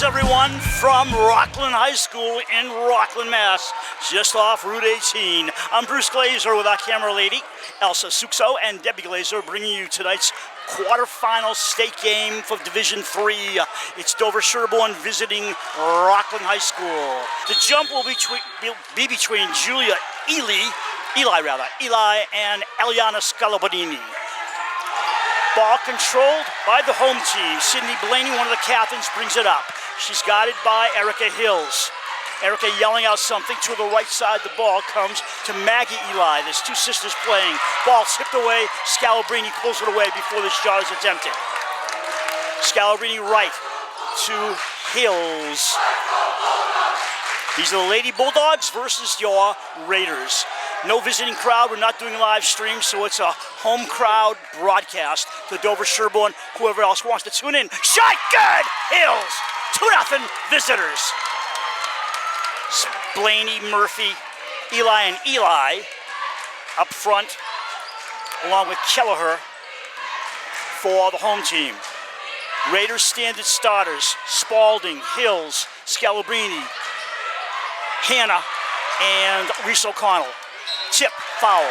Greetings, everyone, from Rockland High School in Rockland, Mass., just off Route 18. I'm Bruce Glazer with our camera lady, Elsa Suxo, and Debbie Glazer, bringing you tonight's quarterfinal state game for Division III. It's Dover-Sherborn visiting Rockland High School. The jump will be between Eli and Eliana Scalabrini. Ball controlled by the home team. Sydney Blaney, one of the captains, brings it up. She's guided by Erica Hills. Erica yelling out something to the right side. The ball comes to Maggie Eli. There's two sisters playing. Ball tipped away. Scalabrini pulls it away before the shot is attempted. Scalabrini right to Hills. These are the Lady Bulldogs versus your Raiders. No visiting crowd. We're not doing live streams, so it's a home crowd broadcast to Dover-Sherborn. Whoever else wants to tune in. Shot good! Hills! 2-0 visitors. Blaney, Murphy, Eli, and Eli up front, along with Kelleher for the home team. Raiders standard starters. Spalding, Hills, Scalabrini, Hannah, and Reese O'Connell. Tip foul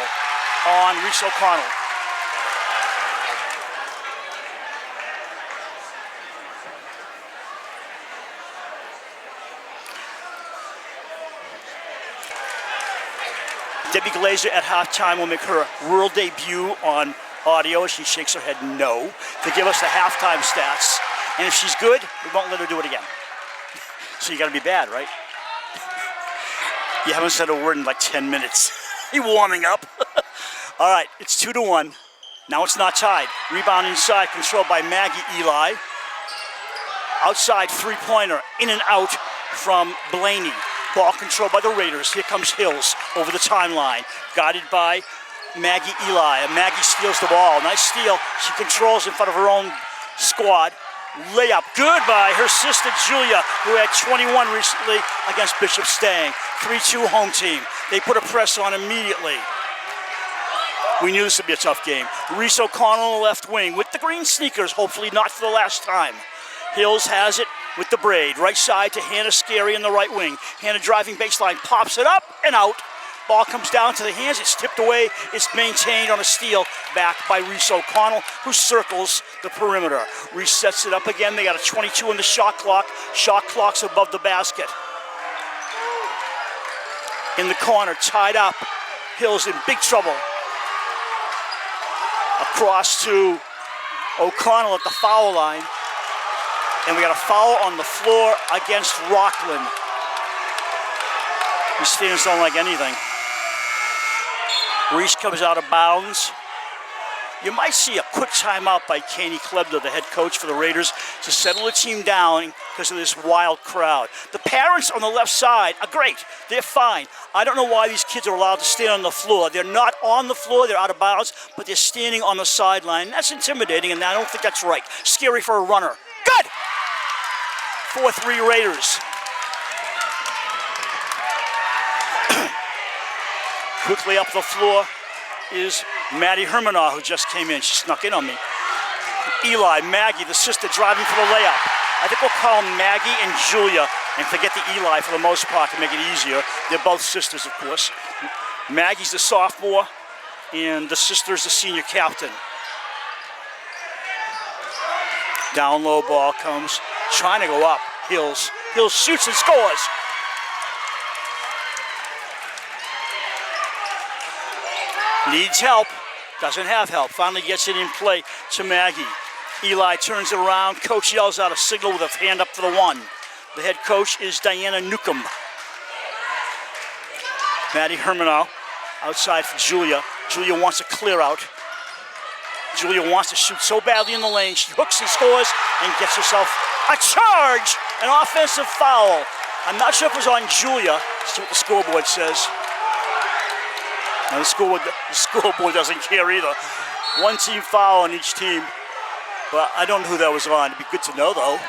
on Reese O'Connell. Debbie Glazer at halftime will make her rural debut on audio. She shakes her head no to give us the halftime stats. And if she's good, we won't let her do it again. So you gotta be bad, right? You haven't said a word in like 10 minutes. You warming up. All right, it's 2-1. Now it's not tied. Rebound inside, controlled by Maggie Eli. Outside three-pointer, in and out from Blaney. Ball controlled by the Raiders. Here comes Hills over the timeline, guided by Maggie Eli. And Maggie steals the ball. Nice steal. She controls in front of her own squad. Layup, good by her sister Julia, who had 21 recently against Bishop Stang. 3-2 home team. They put a press on immediately. We knew this would be a tough game. Reese O'Connell on the left wing with the green sneakers, hopefully not for the last time. Hills has it with the braid. Right side to Hannah Scary in the right wing. Hannah driving baseline, pops it up and out. Ball comes down to the hands, it's tipped away, it's maintained on a steal, back by Reese O'Connell, who circles the perimeter. Reese sets it up again, they got a 22 in the shot clock's above the basket. In the corner, tied up, Hills in big trouble. Across to O'Connell at the foul line, and we got a foul on the floor against Rockland. These fans don't like anything. Reese comes out of bounds. You might see a quick timeout by Kanie Klebner, the head coach for the Raiders, to settle the team down because of this wild crowd. The parents on the left side are great. They're fine. I don't know why these kids are allowed to stand on the floor. They're not on the floor. They're out of bounds, but they're standing on the sideline. That's intimidating, and I don't think that's right. Scary for a runner. Good! 4-3 Raiders. Quickly up the floor is Maddie Hermanaugh, who just came in. She snuck in on me. Eli, Maggie, the sister, driving for the layup. I think we'll call them Maggie and Julia and forget the Eli for the most part to make it easier. They're both sisters, of course. Maggie's the sophomore, and the sister's the senior captain. Down low ball comes, trying to go up. Hills shoots and scores. Needs help, doesn't have help. Finally gets it in play to Maggie. Eli turns it around. Coach yells out a signal with a hand up for the one. The head coach is Diana Newcomb. Maddie Hermanaugh outside for Julia. Julia wants to clear out. Julia wants to shoot so badly in the lane. She hooks and scores and gets herself a charge, an offensive foul. I'm not sure if it was on Julia. That's what the scoreboard says. Now the scoreboard doesn't care either. One team foul on each team. But I don't know who that was on. It'd be good to know, though.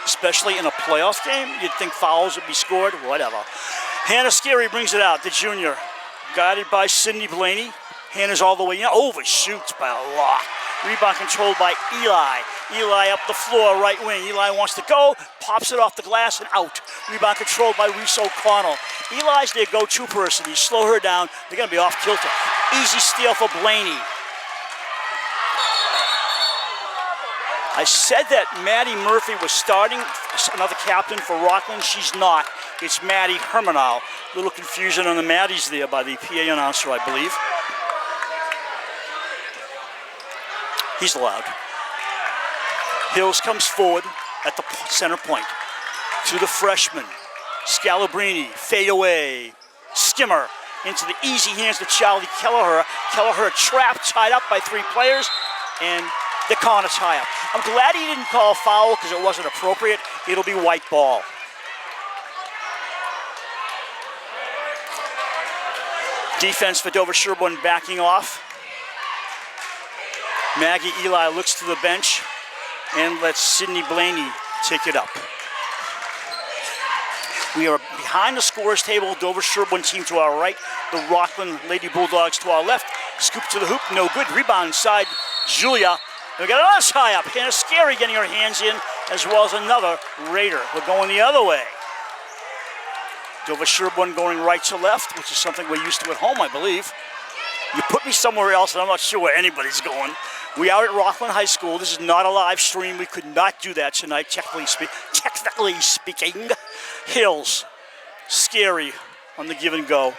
Especially in a playoff game, you'd think fouls would be scored. Whatever. Hannah Scary brings it out, the junior. Guided by Sydney Blaney. Hannah's all the way in. Overshoots by a lot. Rebound controlled by Eli. Eli up the floor, right wing. Eli wants to go, pops it off the glass and out. Rebound controlled by Reese O'Connell. Eli's their go-to person. You slow her down, they're going to be off kilter. Easy steal for Blaney. I said that Maddie Murphy was starting, another captain for Rockland. She's not. It's Maddie Hermanow. Little confusion on the Maddies there by the PA announcer, I believe. He's allowed. Hills comes forward at the center point. To the freshman. Scalabrini, fade away. Skimmer into the easy hands of Charlie Kelleher. Kelleher trapped, tied up by 3 players, and the corner tie up. I'm glad he didn't call foul because it wasn't appropriate. It'll be white ball. Defense for Dover-Sherborn backing off. Maggie Eli looks to the bench and lets Sydney Blaney take it up. We are behind the scorers table. Dover-Sherborn team to our right. The Rockland Lady Bulldogs to our left. Scoop to the hoop, no good. Rebound inside Julia. We got another tie up. Hannah Scary getting her hands in, as well as another Raider. We're going the other way. Dover-Sherborn going right to left, which is something we're used to at home, I believe. You put me somewhere else, and I'm not sure where anybody's going. We are at Rockland High School. This is not a live stream. We could not do that tonight, technically speaking. Hills, Scary on the give and go.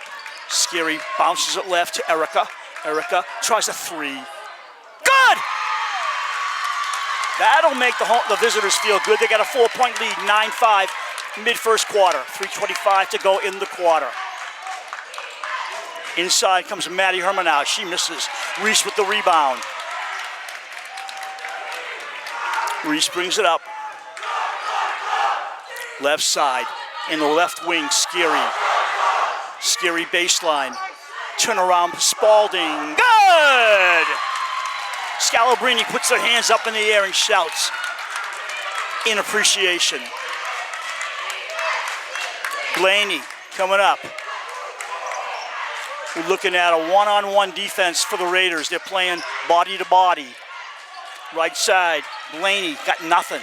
Scary bounces it left to Erica. Erica tries a 3. Good! That'll make the visitors feel good. They got a 4-point lead, 9-5, mid-first quarter. 3:25 to go in the quarter. Inside comes Maddie Hermanow. She misses. Reese with the rebound. Reese brings it up. Left side. In the left wing, Scary. Scary baseline. Turn around, Spalding. Good! Scalabrini puts her hands up in the air and shouts in appreciation. Blaney coming up. We're looking at a one-on-one defense for the Raiders. They're playing body to body. Right side, Blaney got nothing.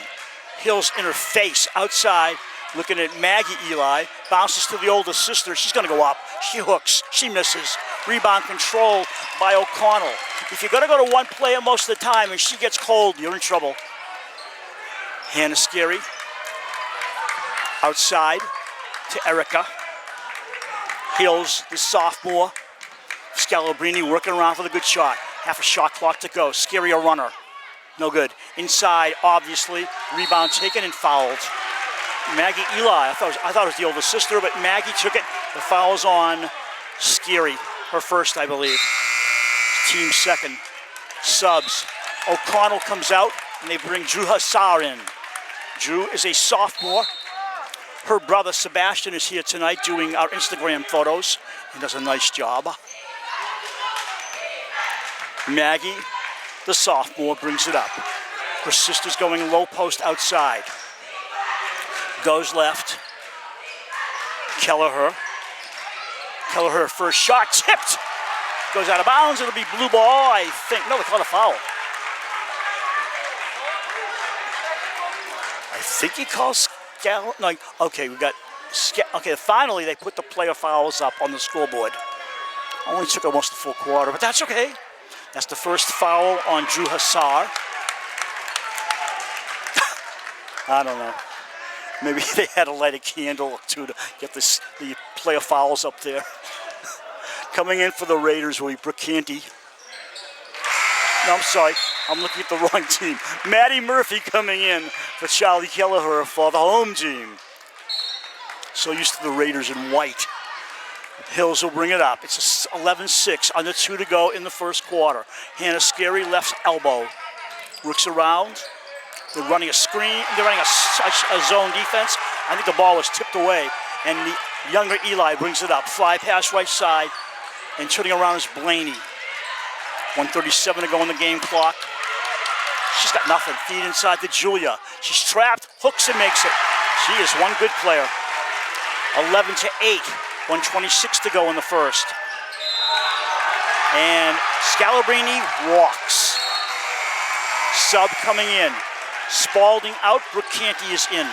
Hills in her face, outside. Looking at Maggie Eli, bounces to the older sister. She's going to go up. She hooks. She misses. Rebound control by O'Connell. If you're going to go to one player most of the time and she gets cold, you're in trouble. Hannah Scary. Outside to Erica. Hills, the sophomore. Scalabrini working around for the good shot. Half a shot clock to go. Scary a runner. No good. Inside, obviously. Rebound taken and fouled. Maggie Eli, I thought it was the older sister, but Maggie took it. The foul's on Scary, her first, I believe. Team second. Subs. O'Connell comes out, and they bring Drew Hassar in. Drew is a sophomore. Her brother Sebastian is here tonight doing our Instagram photos. He does a nice job. Maggie, the sophomore, brings it up. Her sister's going low post outside. Goes left. Kelleher. Kelleher first shot tipped. Goes out of bounds. It'll be blue ball, I think. No, they called a foul. I think he calls no, okay, we got okay, finally they put the player fouls up on the scoreboard. Only took almost the full quarter, but that's okay. That's the first foul on Drew Hassar. I don't know. Maybe they had to light a candle or two to get the player fouls up there. Coming in for the Raiders will be Brooke Canty. No, I'm sorry. I'm looking at the wrong team. Maddie Murphy coming in for Charlie Kelleher for the home team. So used to the Raiders in white. Hills will bring it up. It's 11-6, under 2 to go in the first quarter. Hannah Scary, left elbow. Looks around. They're running a screen. They're running a zone defense. I think the ball was tipped away. And the younger Eli brings it up. Fly pass right side. And turning around is Blaney. 1:37 to go on the game clock. She's got nothing. Feed inside to Julia. She's trapped. Hooks and makes it. She is one good player. 11-8. 1:26 to go in the first. And Scalabrini walks. sub coming in. Spalding out, Brooke Canty is in.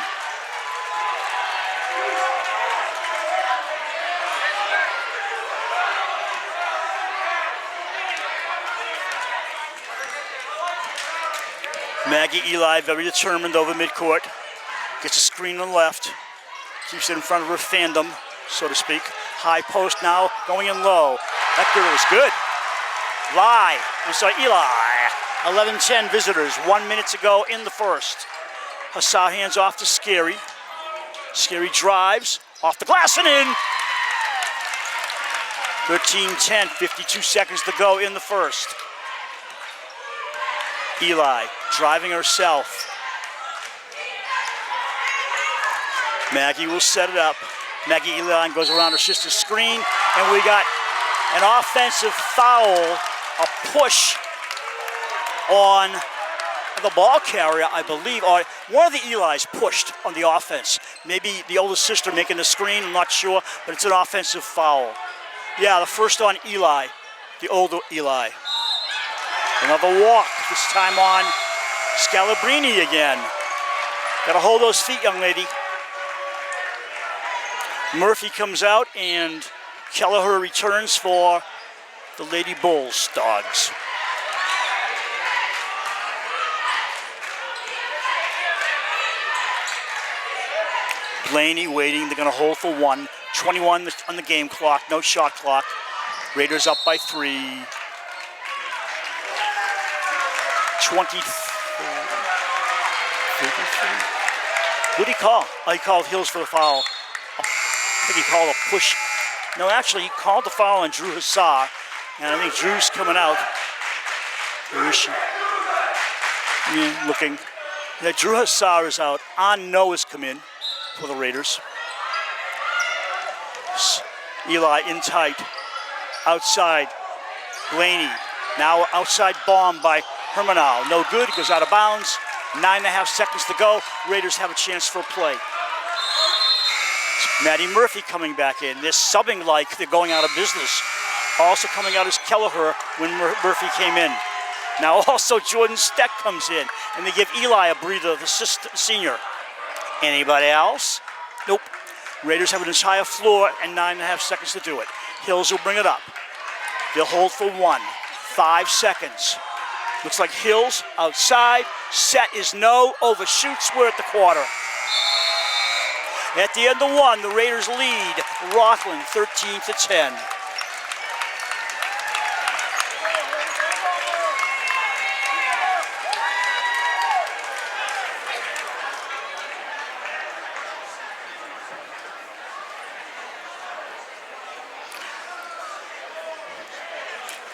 Maggie Eli, very determined over midcourt. Gets a screen on the left. Keeps it in front of her fandom, so to speak. High post now, going in low. That girl is good. Eli. 11-10 visitors, 1 minute to go in the first. Hassar hands off to Scary. Scary drives, off the glass and in. 13-10, 52 seconds to go in the first. Eli driving herself. Maggie will set it up. Maggie Eli goes around her sister's screen, and we got an offensive foul, a push on the ball carrier, I believe, or one of the Eli's pushed on the offense. Maybe the older sister making the screen, I'm not sure, but it's an offensive foul. Yeah, the first on Eli, the older Eli. Another walk, this time on Scalabrini again. Gotta hold those feet, young lady. Murphy comes out and Kelleher returns for the Lady Bulls dogs. Blaney waiting, they're gonna hold for one. 21 on the game clock, no shot clock. Raiders up by 3. 23. What did he call? Oh, he called Hills for the foul. I think he called a push. No, actually, he called the foul on Drew Hassar. And I think Drew's coming out. Where is she? Yeah, looking. Yeah, Drew Hassar is out. On Noah's come in for the Raiders. Eli in tight. Outside. Blaney. Now outside bomb by Hermanal. No good. It goes out of bounds. 9.5 seconds to go. Raiders have a chance for a play. Maddie Murphy coming back in. They're subbing like they're going out of business. Also coming out is Kelleher when Murphy came in. Now also Jordan Steck comes in, and they give Eli a breather, the senior. Anybody else? Nope. Raiders have an entire floor and 9.5 seconds to do it. Hills will bring it up. They'll hold for 1. 5 seconds. Looks like Hills outside. Set is no. Overshoots. We're at the quarter. At the end of 1, the Raiders lead Rockland 13-10.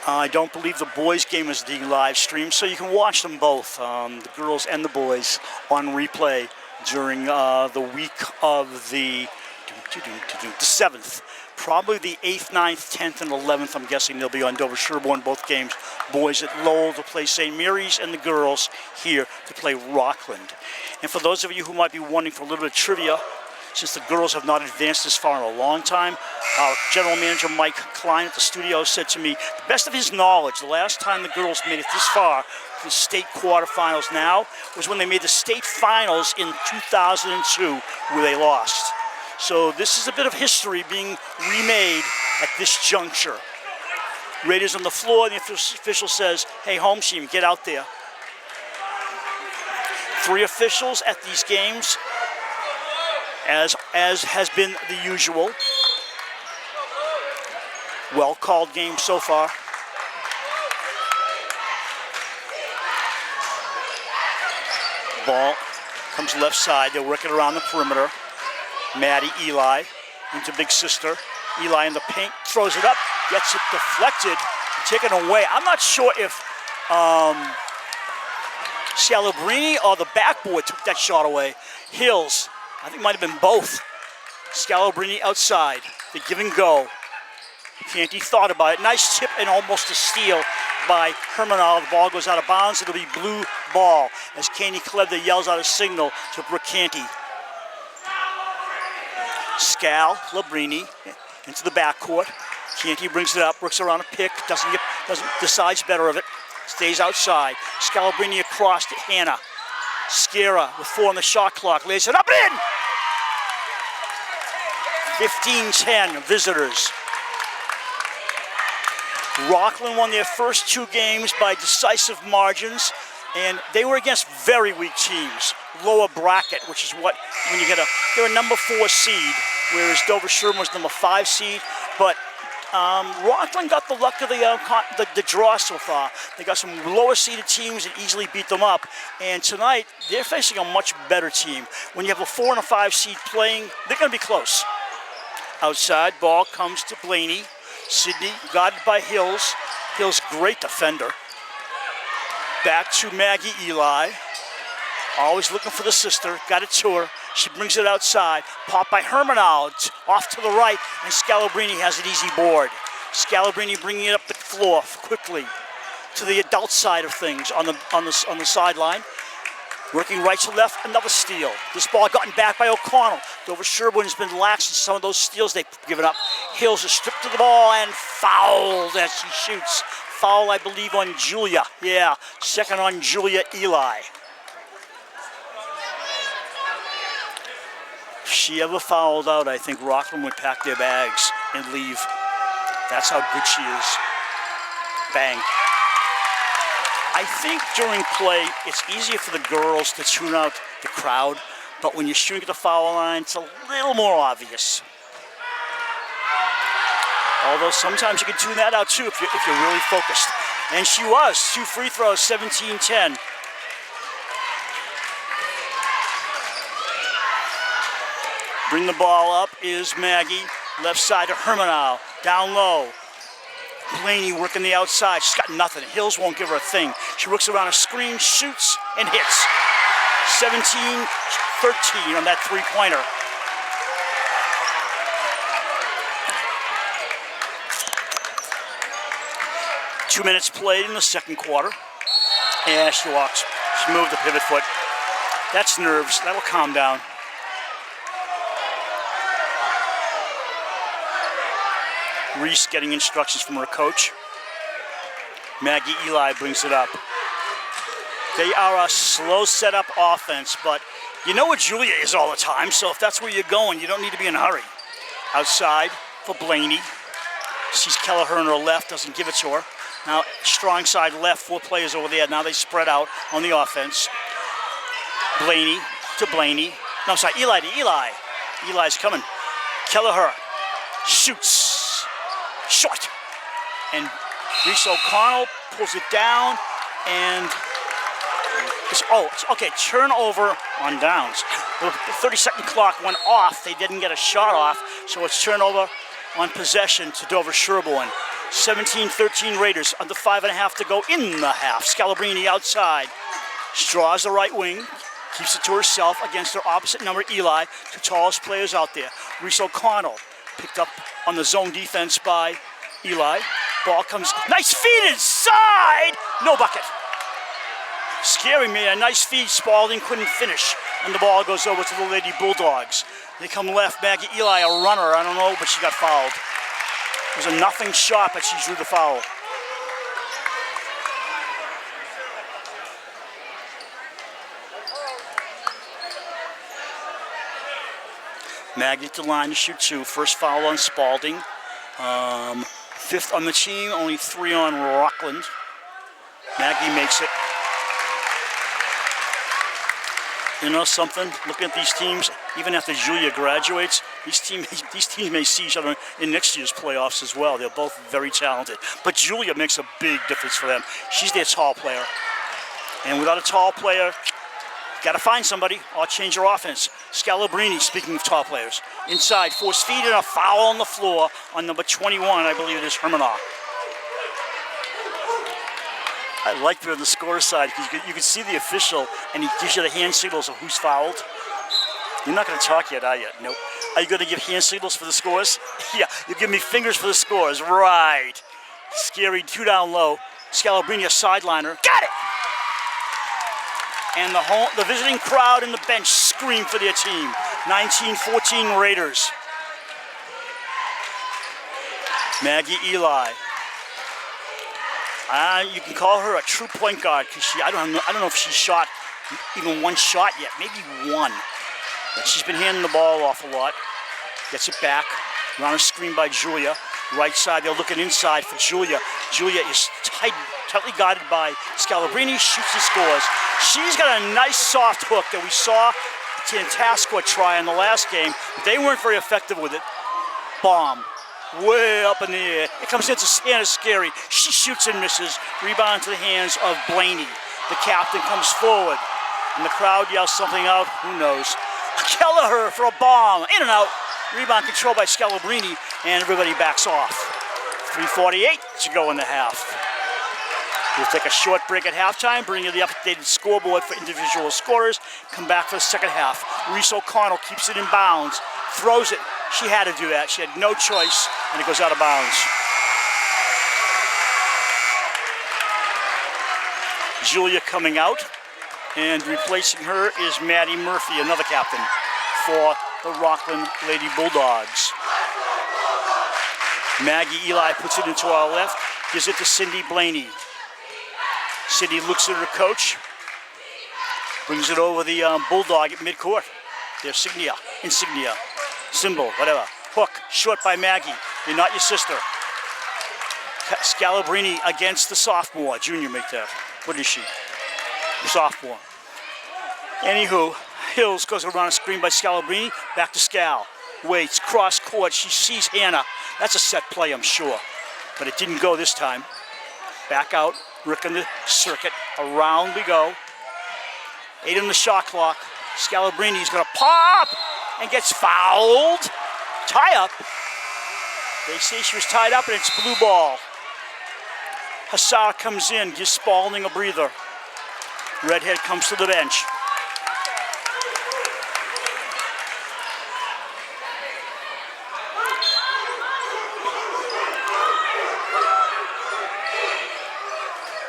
I don't believe the boys' game is being live streamed, so you can watch them both, the girls and the boys, on replay during the week of the 7th. Probably the 8th, 9th, 10th, and 11th, I'm guessing they'll be on Dover-Sherborn, both games. Boys at Lowell to play St. Mary's, and the girls here to play Rockland. And for those of you who might be wondering for a little bit of trivia, since the girls have not advanced this far in a long time, our general manager Mike Klein at the studio said to me, the best of his knowledge, the last time the girls made it this far to the state quarterfinals now was when they made the state finals in 2002, where they lost. So this is a bit of history being remade at this juncture. Raiders on the floor, the official says, hey, home team, get out there. 3 officials at these games, as has been the usual. Well-called game so far. Ball comes left side. They'll work it around the perimeter. Maddie Eli into big sister. Eli in the paint, throws it up, gets it deflected, taken away. I'm not sure if Scalabrini or the backboard took that shot away. Hills, I think it might have been both. Scalabrini outside. The give and go. Canty thought about it. Nice tip and almost a steal by Hermanal. The ball goes out of bounds. It'll be blue ball as Canty Klebda yells out a signal to Brooke Canty. Labrini into the backcourt. Canty brings it up, works around a pick, doesn't decides better of it. stays outside. Scalabrini across to Hannah. Sciarra with 4 on the shot clock, lays it up and in! 15-10, visitors. Rockland won their first 2 games by decisive margins, and they were against very weak teams. Lower bracket, which is what, when you get they're a number 4 seed, whereas Dover-Sherborn was number 5 seed, but Rockland got the luck of the draw so far. They got some lower-seeded teams that easily beat them up. And tonight, they're facing a much better team. When you have a 4 and a 5 seed playing, they're going to be close. Outside, ball comes to Blaney. Sydney, guarded by Hills. Hills, great defender. Back to Maggie Eli. Always looking for the sister. Got it to her. She brings it outside. Popped by Hermanau. Off to the right. And Scalabrini has an easy board. Scalabrini bringing it up the floor quickly to the adult side of things on the sideline. Working right to left, another steal. This ball gotten back by O'Connell. Dover-Sherborn has been lax in some of those steals they've given up. Hills is stripped to the ball and fouled as she shoots. Foul, I believe, on Julia. Yeah, second on Julia Eli. If she ever fouled out, I think Rockland would pack their bags and leave. That's how good she is. Bang. I think during play, it's easier for the girls to tune out the crowd, but when you're shooting at the foul line, it's a little more obvious. Although sometimes you can tune that out too if you're really focused. And she was. 2 free throws, 17-10. Bring the ball up is Maggie. Left side to Hermanau. Down low. Blaney working the outside. She's got nothing. Hills won't give her a thing. She works around a screen, shoots, and hits. 17-13 on that three-pointer. Two minutes played in the second quarter. Yeah, she walks. She moved the pivot foot. That's nerves. That'll calm down. Reese getting instructions from her coach. Maggie Eli brings it up. They are a slow setup offense, but you know what Julia is all the time, so if that's where you're going, you don't need to be in a hurry. Outside for Blaney. Sees Kelleher on her left, doesn't give it to her. Now, strong side left, 4 players over there. Now they spread out on the offense. Blaney to Blaney. No, sorry, Eli to Eli. Eli's coming. Kelleher shoots. Short. And Reese O'Connell pulls it down, and it's okay, turnover on downs. The 30-second clock went off. They didn't get a shot off, so it's turnover on possession to Dover-Sherborn. 17-13 Raiders, under 5.5 to go in the half. Scalabrini outside. Straws the right wing. Keeps it to herself against her opposite number, Eli. 2 tallest players out there. Reese O'Connell picked up on the zone defense by Eli. Ball comes, nice feed inside! No bucket. Scary made a nice feed. Spalding couldn't finish. And the ball goes over to the Lady Bulldogs. They come left. Maggie Eli, a runner. I don't know, but she got fouled. It was a nothing shot, but she drew the foul. Maggie at the line to shoot 2. First foul on Spalding. 5th on the team, only 3 on Rockland. Maggie makes it. You know something? Looking at these teams, even after Julia graduates, these teams may see each other in next year's playoffs as well. They're both very talented. But Julia makes a big difference for them. She's their tall player. And without a tall player, got to find somebody or change your offense. Scalabrini, speaking of tall players. Inside, force feed and a foul on the floor on number 21, I believe it is Hermanau. I like being on the score side because you can see the official and he gives you the hand signals of who's fouled. You're not going to talk yet, are you? Nope. Are you going to give hand signals for the scores? Yeah, you give me fingers for the scores. Right. Scary, 2 down low. Scalabrini, a sideliner. Got it! And the visiting crowd and the bench scream for their team. 19-14 Raiders. Maggie Eli. You can call her a true point guard because I don't know if she shot even one shot yet, maybe one. But she's been handing the ball off a lot. Gets it back. On a screen by Julia. Right side, they're looking inside for Julia. Julia is tightly guarded by Scalabrini. Shoots and scores. She's got a nice soft hook that we saw Tantascwa try in the last game. But they weren't very effective with it. Bomb. Way up in the air. It comes into Hannah Scary. She shoots and misses. Rebound to the hands of Blaney. The captain comes forward. And the crowd yells something out. Who knows? Kelleher for a bomb. In and out. Rebound controlled by Scalabrini. And everybody backs off. 3:48 to go in the half. We'll take a short break at halftime. Bring you the updated scoreboard for individual scorers. Come back for the second half. Reese O'Connell keeps it in bounds. Throws it. She had to do that. She had no choice, and it goes out of bounds. Julia coming out, and replacing her is Maddie Murphy, another captain for the Rockland Lady Bulldogs. Maggie Eli puts it into our left, gives it to Cindy Blaney. Cindy looks at her coach, brings it over the Bulldog at midcourt. Their insignia. Symbol, whatever. Hook, short by Maggie. You're not your sister. Scalabrini against the sophomore. Junior make that. What is she? Sophomore. Anywho, Hills goes around a screen by Scalabrini. Back to Scal. Waits, cross court. She sees Hannah. That's a set play, I'm sure. But it didn't go this time. Back out. Rick on the circuit. Around we go. 8 on the shot clock. Scalabrini's going to pop and gets fouled. Tie up. They say she was tied up and it's blue ball. Hassar comes in, gives Spalding a breather. Redhead comes to the bench.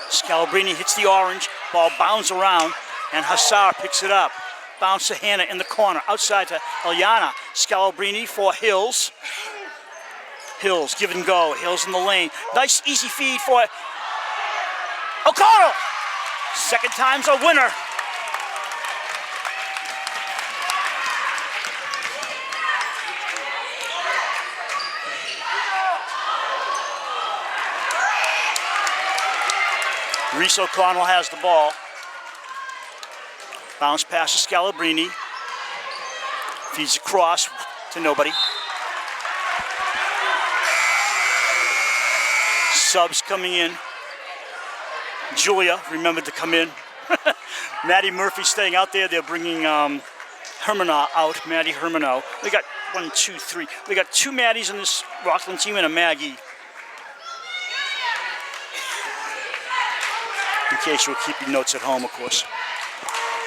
Scalabrini hits the orange. Ball bounds around and Hassar picks it up. Bounce to Hannah in the corner. Outside to Eliana. Scalabrini for Hills. Hills, give and go. Hills in the lane. Nice easy feed for O'Connell. Second time's a winner. Reese O'Connell has the ball. Bounce pass to Scalabrini. Feeds across to nobody. Subs coming in. Julia remembered to come in. Maddie Murphy staying out there. They're bringing Hermano out. Maddie Hermano. We got 1, 2, 3. We got 2 Maddies in this Rockland team and a Maggie. In case you were keeping notes at home, of course.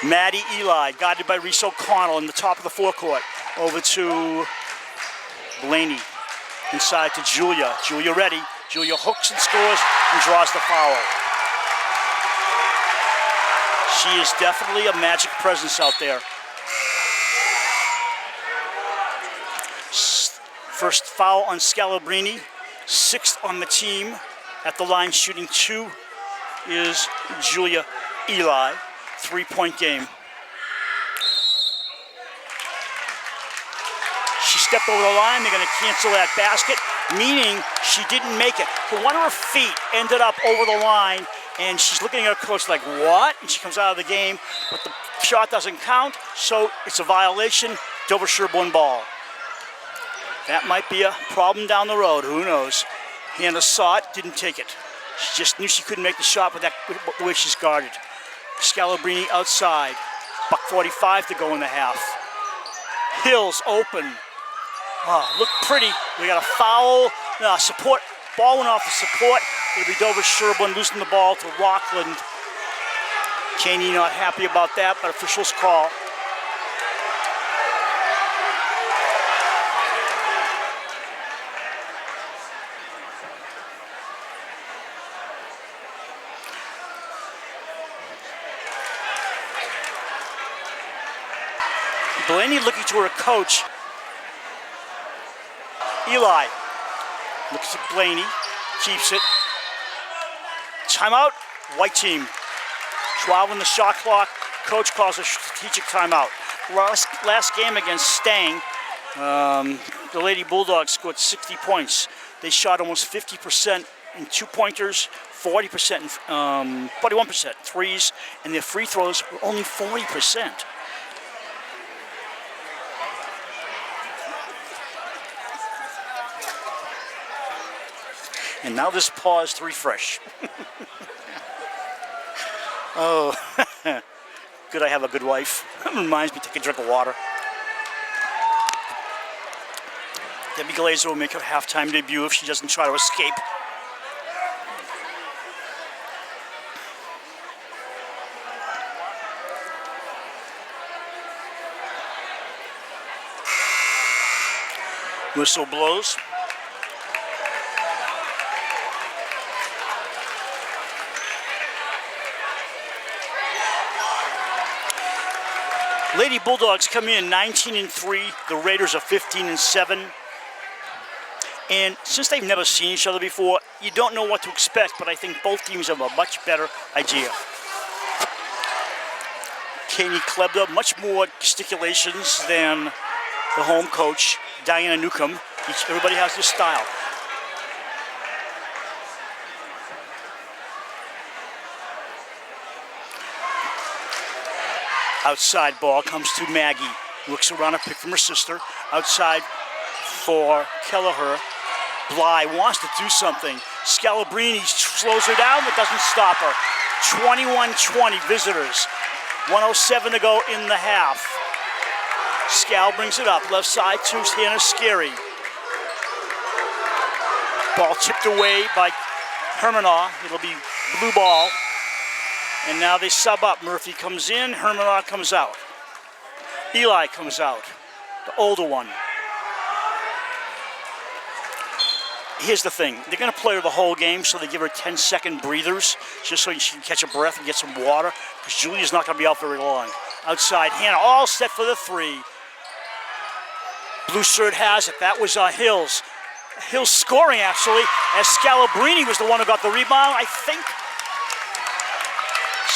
Maddie Eli, guarded by Reese O'Connell in the top of the forecourt. Over to Blaney. Inside to Julia. Julia ready. Julia hooks and scores and draws the foul. She is definitely a magic presence out there. First foul on Scalabrini. 6th on the team. At the line shooting 2 is Julia Eli. 3-point game. She stepped over the line. They're going to cancel that basket, meaning she didn't make it. But one of her feet ended up over the line, and she's looking at her coach like, what? And she comes out of the game, but the shot doesn't count, so it's a violation. Dover-Sherborn ball. That might be a problem down the road. Who knows? Hannah saw it, didn't take it. She just knew she couldn't make the shot with the way she's guarded. Scalabrini outside. $1:45 to go in the half. Hills open. Oh, look pretty. We got a foul. Support. Ball went off the support. It'll be Dover-Sherborn losing the ball to Rockland. Caney not happy about that, but officials call. Blaney looking to her coach. Eli looks at Blaney, keeps it. Timeout, white team. 12 in the shot clock. Coach calls a strategic timeout. Last game against Stang, the Lady Bulldogs scored 60 points. They shot almost 50% in two-pointers, 40%, 41% threes, and their free throws were only 40%. And now this pause to refresh. Oh, good I have a good wife. Reminds me to take a drink of water. Debbie Glazer will make her halftime debut if she doesn't try to escape. Whistle blows. Lady Bulldogs come in 19-3. The Raiders are 15-7. And since they've never seen each other before, you don't know what to expect, but I think both teams have a much better idea. Katie Klebda, much more gesticulations than the home coach, Diana Newcomb. Everybody has their style. Outside ball comes to Maggie. Looks around a pick from her sister. Outside for Kelleher. Bly wants to do something. Scalabrini slows her down but doesn't stop her. 21-20 visitors. 1:07 to go in the half. Scal brings it up. Left side to Hannah Scary. Ball tipped away by Hermanaugh. It'll be blue ball. And now they sub up. Murphy comes in, Hermanaugh comes out. Eli comes out, the older one. Here's the thing, they're gonna play her the whole game, so they give her 10-second breathers, just so she can catch a breath and get some water, because Julia's not gonna be out very long. Outside, Hannah all set for the three. Blue shirt has it, that was Hills. Hills scoring actually, as Scalabrini was the one who got the rebound, I think.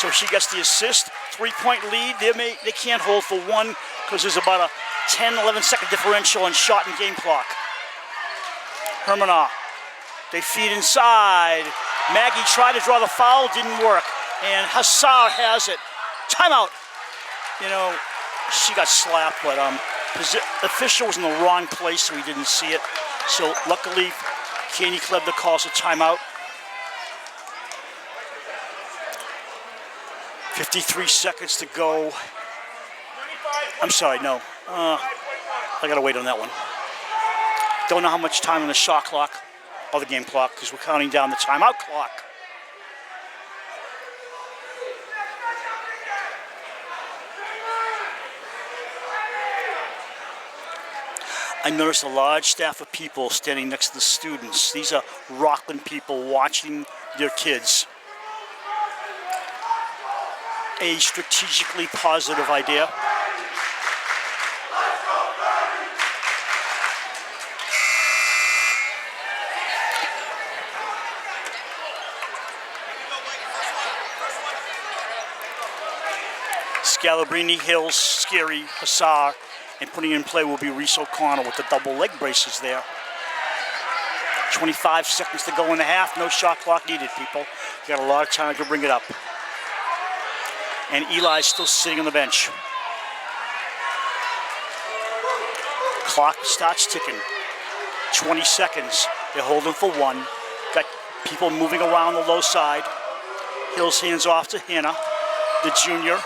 So she gets the assist, 3-point lead. They can't hold for one because there's about a 10-11 second differential on shot and game clock. Hermanaugh, they feed inside. Maggie tried to draw the foul, didn't work. And Hassar has it. Timeout. You know, she got slapped, but the official was in the wrong place, so he didn't see it. So luckily, Katie Klebda calls a timeout. 53 seconds to go. I'm sorry, no. I gotta wait on that one. Don't know how much time on the shot clock or the game clock because we're counting down the timeout clock. I noticed a large staff of people standing next to the students. These are Rockland people watching their kids. A strategically positive idea. Scalabrini, Hills, Scary, Hassar, and putting in play will be Reese O'Connell with the double leg braces there. 25 seconds to go in the half. No shot clock needed, people. You got a lot of time to bring it up. And Eli's still sitting on the bench. Clock starts ticking. 20 seconds. They're holding for one. Got people moving around the low side. Hills hands off to Hannah, the junior.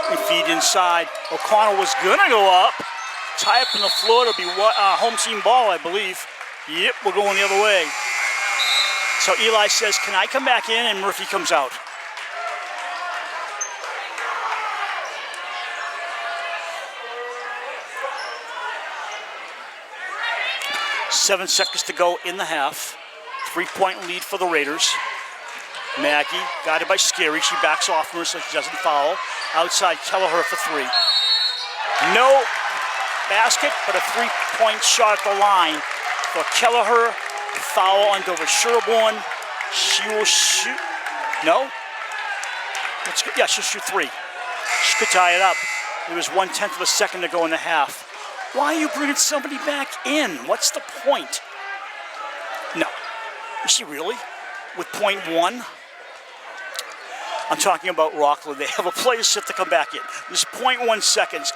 And feed inside. O'Connell was gonna go up. Tie up in the floor to be home team ball, I believe. Yep, we're going the other way. So Eli says, can I come back in? And Murphy comes out. Seven seconds to go in the half. 3-point lead for the Raiders. Maggie, guided by Scary. She backs off from her so she doesn't foul. Outside, Kelleher for three. No basket, but a 3-point shot at the line for Kelleher. Foul on Dover-Sherborn. She will shoot. No? That's good. Yeah, she'll shoot 3. She could tie it up. There was 1/10 of a second to go in the half. Why are you bringing somebody back in? What's the point? No. Is she really? With .1? I'm talking about Rockland. They have a player set to come back in. There's .1 seconds.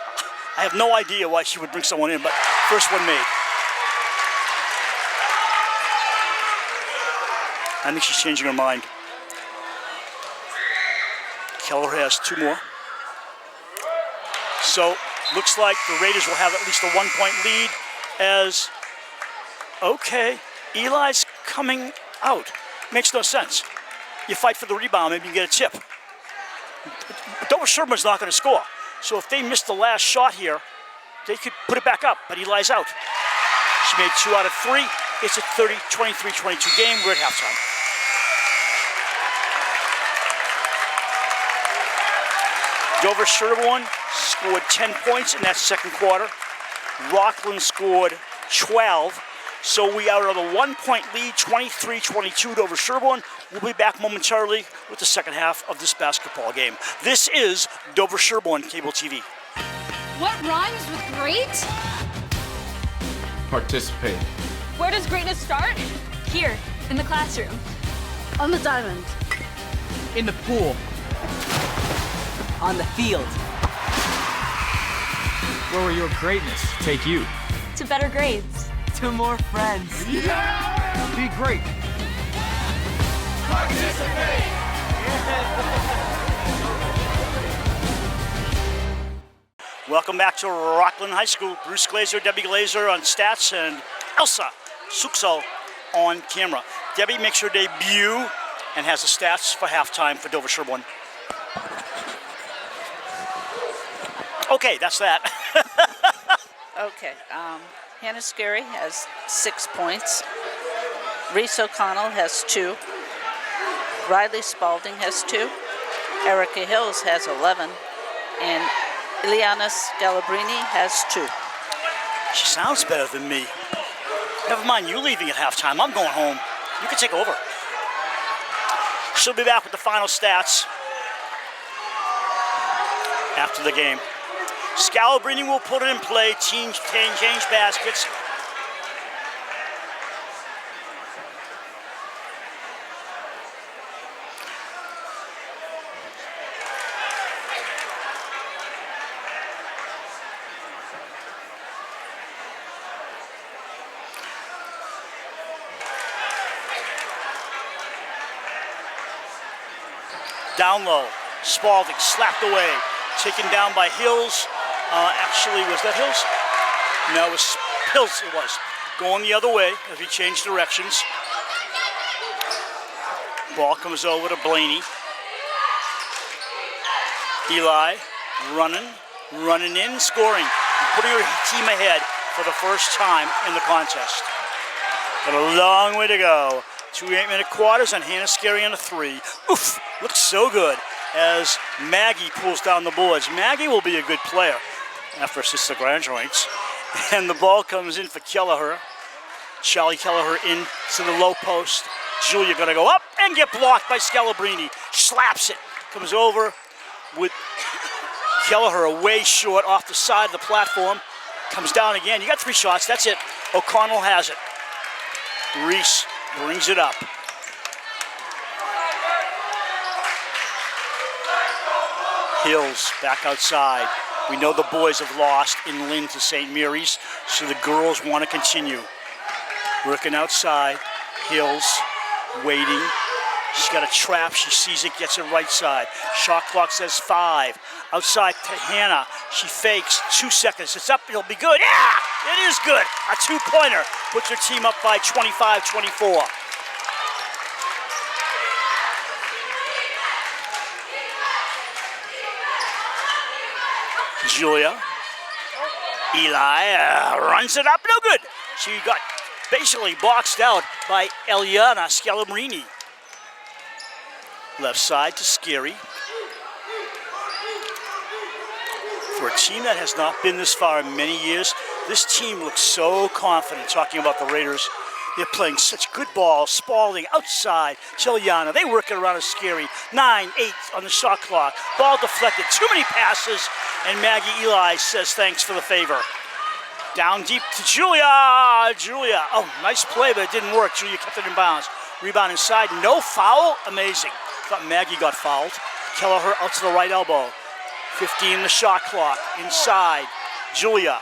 I have no idea why she would bring someone in, but first one made. I think she's changing her mind. Keller has 2 more. So, looks like the Raiders will have at least a 1-point lead as, okay, Eli's coming out. Makes no sense. You fight for the rebound, maybe you get a tip. Dover-Sherborn's not going to score. So if they miss the last shot here, they could put it back up, but Eli's out. She made 2 out of 3. It's a 23-22 game. We're at halftime. Dover-Sherborn scored 10 points in that second quarter. Rockland scored 12. So we are on a 1-point lead, 23-22 Dover-Sherborn. We'll be back momentarily with the second half of this basketball game. This is Dover-Sherborn Cable TV. What rhymes with great? Participate. Where does greatness start? Here, in the classroom. On the diamond. In the pool. On the field. Where will your greatness take you? To better grades. To more friends. Yeah! Be great. Participate. Welcome back to Rockland High School. Bruce Glazer, Debbie Glazer on stats, and Elsa Suxo on camera. Debbie makes her debut and has the stats for halftime for Dover-Sherborn. Okay, that's that. Okay, Hannah Scary has 6 points. Reese O'Connell has 2. Riley Spalding has 2. Erica Hills has 11. And Ileana Scalabrini has 2. She sounds better than me. Never mind you leaving at halftime. I'm going home. You can take over. She'll be back with the final stats after the game. Scalabrini will put it in play, change baskets. Down low, Spalding slapped away, taken down by Hills. Actually, was that Hills? No, it was Hills, it was. Going the other way as he changed directions. Ball comes over to Blaney. Eli running in, scoring, and putting her team ahead for the first time in the contest. Got a long way to go. 2 8-minute quarters on Hannah Scary on a 3. Oof, looks so good as Maggie pulls down the boards. Maggie will be a good player after her sister graduates. And the ball comes in for Kelleher. Charlie Kelleher in to the low post. Julia gonna go up and get blocked by Scalabrini. Slaps it, comes over with Kelleher away short off the side of the platform. Comes down again, you got 3 shots, that's it. O'Connell has it. Reese brings it up. Hills back outside. We know the boys have lost in Lynn to St. Mary's, so the girls want to continue. Working outside. Hills waiting. She's got a trap. She sees it, gets it right side. Shot clock says 5. Outside to Hannah. She fakes. 2 seconds. It's up. It'll be good. Yeah! It is good. A 2-pointer. Puts her team up by 25-24. Julia. Eli runs it up. No good. She got basically boxed out by Eliana Scalabrini. Left side to Scary. For a team that has not been this far in many years, this team looks so confident, talking about the Raiders. They're playing such good ball. Spalding outside. Chiliana, they work it around as Scary. 9-8 on the shot clock. Ball deflected. Too many passes. And Maggie Eli says thanks for the favor. Down deep to Julia. Julia. Oh, nice play, but it didn't work. Julia kept it in bounds. Rebound inside. No foul. Amazing. Thought Maggie got fouled. Kelleher out to the right elbow. 15 the shot clock. Inside. Julia.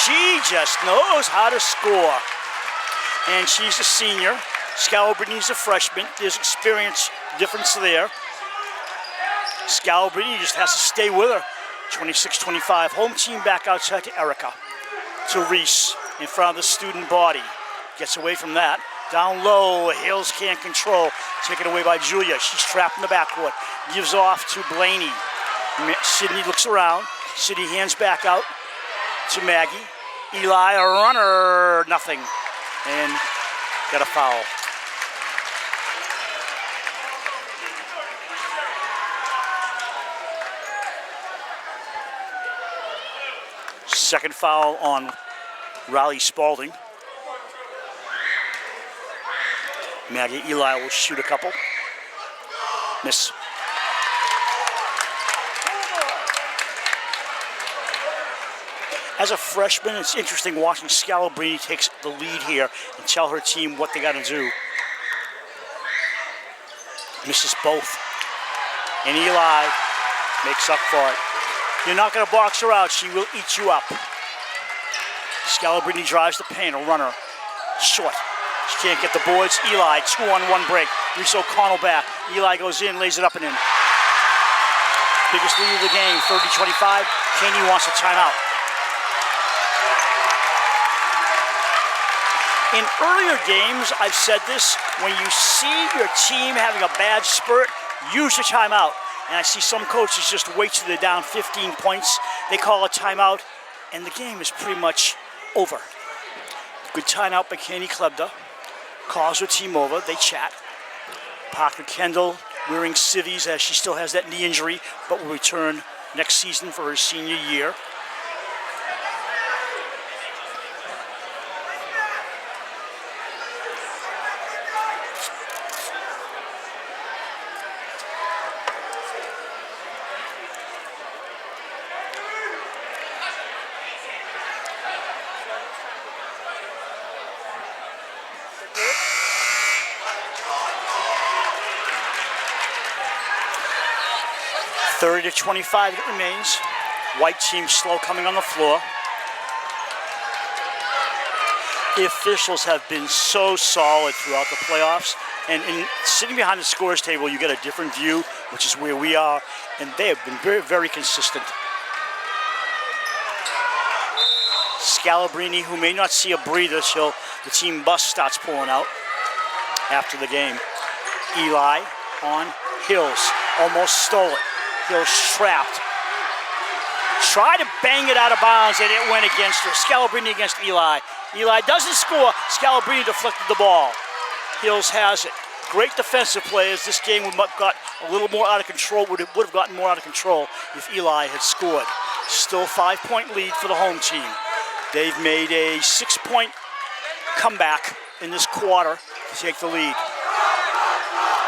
She just knows how to score. And she's a senior. Scalabrini's a freshman. There's experience difference there. Scalabrini just has to stay with her. 26-25. Home team back outside to Erica. To Reese in front of the student body. Gets away from that. Down low. Hills can't control. Taken away by Julia. She's trapped in the backcourt. Gives off to Blaney. Sydney looks around. Sydney hands back out to Maggie. Eli, a runner. Nothing. And got a foul. Second foul on Riley Spalding. Maggie Eli will shoot a couple. Miss. As a freshman, it's interesting watching Scalabrini takes the lead here and tell her team what they got to do. Misses both. And Eli makes up for it. You're not going to box her out. She will eat you up. Scalabrini drives the paint, a runner. Short. She can't get the boards. Eli, 2-on-1 break. Reese O'Connell back. Eli goes in, lays it up and in. Biggest lead of the game, 30-25. Caney wants a timeout. In earlier games, I've said this, when you see your team having a bad spurt, use your timeout. And I see some coaches just wait till they're down 15 points. They call a timeout, and the game is pretty much over. Good timeout by Caney Klebda. Calls her team over, they chat. Parker Kendall wearing civvies as she still has that knee injury, but will return next season for her senior year. To 25 it remains. White team slow coming on the floor. The officials have been so solid throughout the playoffs. And sitting behind the scores table, you get a different view, which is where we are. And they have been very, very consistent. Scalabrini, who may not see a breather till the team bus starts pulling out after the game. Eli on Hills. Almost stole it. Hills trapped. Tried to bang it out of bounds and it went against her. Scalabrini against Eli. Eli doesn't score. Scalabrini deflected the ball. Hills has it. Great defensive players. This game would have got a little more out of control. Would have gotten more out of control if Eli had scored. Still 5-point lead for the home team. They've made a 6-point comeback in this quarter to take the lead.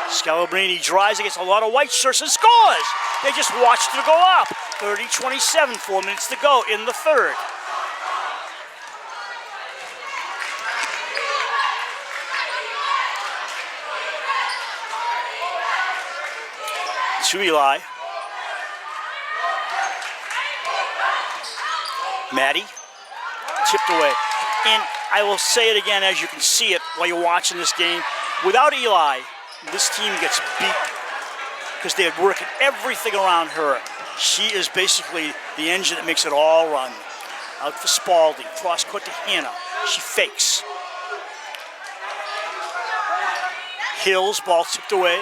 Scalabrini drives against a lot of white shirts and scores. They just watched it go up. 30-27, 4 minutes to go in the third. To Eli. Maddie. Tipped away. And I will say it again as you can see it while you're watching this game. Without Eli, this team gets beat because they're working everything around her. She is basically the engine that makes it all run. Out for Spalding, cross court to Hannah. She fakes. Hills, ball tipped away.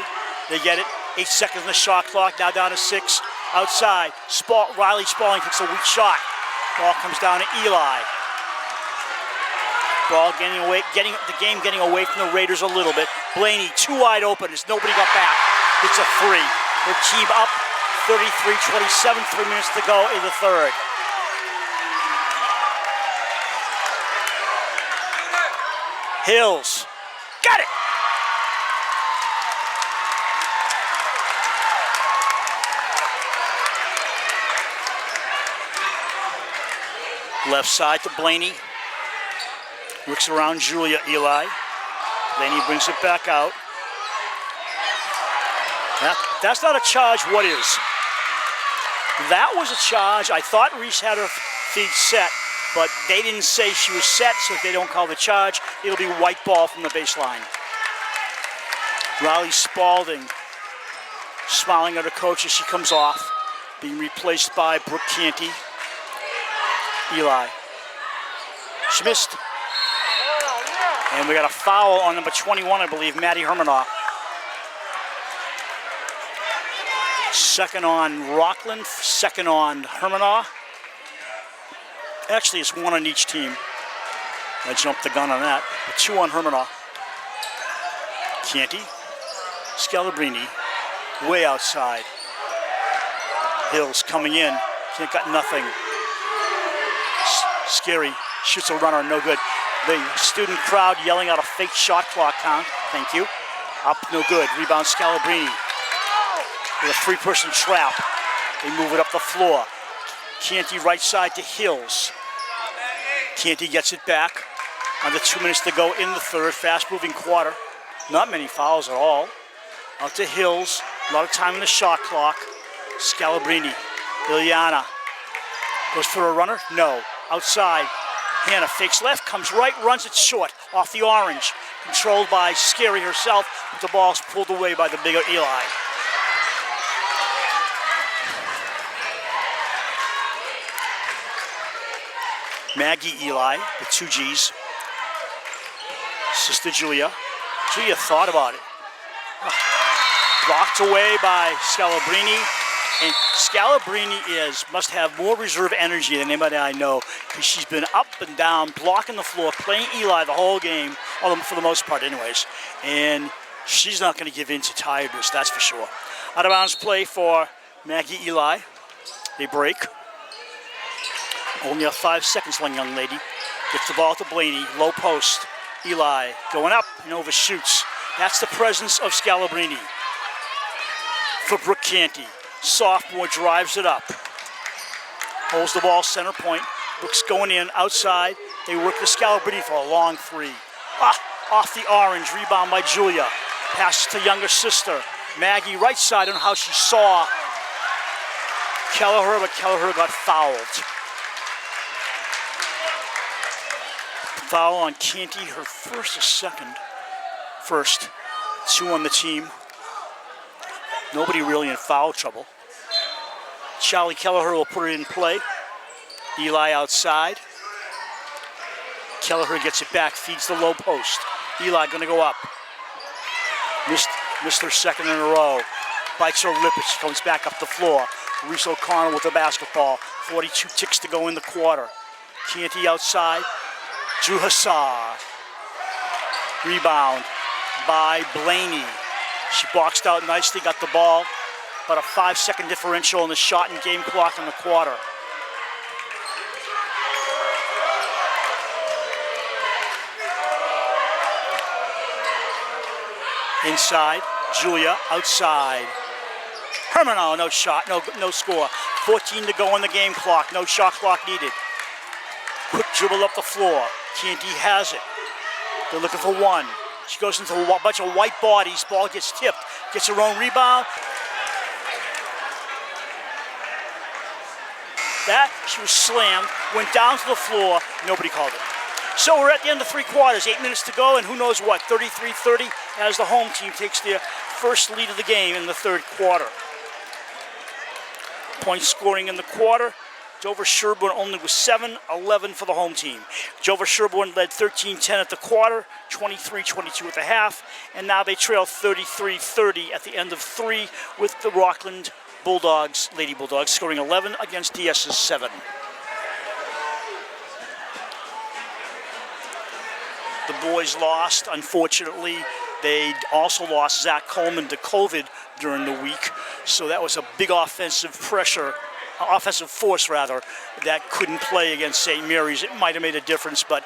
They get it. 8 seconds on the shot clock, now down to 6. Outside, Riley Spalding takes a weak shot. Ball comes down to Eli. Ball getting away, getting away from the Raiders a little bit. Blaney, too wide open as nobody got back. It's a 3. Her team up 33-27, 3 minutes to go in the third. Hills. Got it! Left side to Blaney. Works around Julia, Eli. Blaney brings it back out. That's not a charge, what is? That was a charge. I thought Reese had her feet set, but they didn't say she was set, so if they don't call the charge, it'll be white ball from the baseline. Riley Spalding smiling at her coach as she comes off, being replaced by Brooke Canty. Eli. She missed. And we got a foul on number 21, I believe, Maddie Hermanoff. Second on Rockland, second on Hermanoff. Actually, it's one on each team. I jumped the gun on that. 2 on Hermanoff. Canty. Scalabrini. Way outside. Hills coming in. Can't got nothing. Scary. Shoots a runner, no good. The student crowd yelling out a fake shot clock count. Thank you. Up, no good. Rebound Scalabrini. With a 3-person trap. They move it up the floor. Canty right side to Hills. Canty gets it back. Under 2 minutes to go in the third. Fast-moving quarter. Not many fouls at all. Out to Hills. A lot of time in the shot clock. Scalabrini. Ileana. Goes for a runner? No. Outside. Hannah fakes left, comes right, runs it short. Off the orange. Controlled by Scary herself. But the ball's pulled away by the bigger Eli. Maggie Eli, the 2 Gs. Sister Julia. Julia thought about it. Blocked away by Scalabrini. And Scalabrini must have more reserve energy than anybody I know, because she's been up and down, blocking the floor, playing Eli the whole game, for the most part anyways. And she's not going to give in to tiredness, that's for sure. Out of bounds play for Maggie Eli. They break. Only 5 seconds long, young lady. Gets the ball to Blaney, low post. Eli going up and overshoots. That's the presence of Scalabrini. For Brooke Canty. Sophomore drives it up. Holds the ball center point. Brooks going in outside. They work the Scalabrini for a long 3. Off the orange. Rebound by Julia. Passes to younger sister. Maggie right side on how she saw Kelleher, but Kelleher got fouled. Foul on Canty, her first or second. First. 2 on the team. Nobody really in foul trouble. Charlie Kelleher will put it in play. Eli outside. Kelleher gets it back, feeds the low post. Eli gonna go up. Missed her second in a row. Bites her lip as she comes back up the floor. Reese O'Connell with the basketball. 42 ticks to go in the quarter. Canty outside. Drew Hassar. Rebound by Blaney. She boxed out nicely, got the ball. About a 5-second differential in the shot and game clock in the quarter. Inside, Julia outside. Hermano, no shot, no score. 14 to go on the game clock, no shot clock needed. Quick dribble up the floor. Canty has it. They're looking for 1. She goes into a bunch of white bodies. Ball gets tipped. Gets her own rebound. She was slammed. Went down to the floor. Nobody called it. So we're at the end of 3 quarters. 8 minutes to go, and who knows what? 33-30 as the home team takes their first lead of the game in the 3rd quarter. Point scoring in the quarter. Dover-Sherborn only was 7-11 for the home team. Dover-Sherborn led 13-10 at the quarter, 23-22 at the half, and now they trail 33-30 at the end of 3 with the Rockland Bulldogs, Lady Bulldogs, scoring 11 against DS's 7. The boys lost, unfortunately. They also lost Zach Coleman to COVID during the week, so that was a big offensive pressure offensive force rather, that couldn't play against St. Mary's. It might have made a difference, but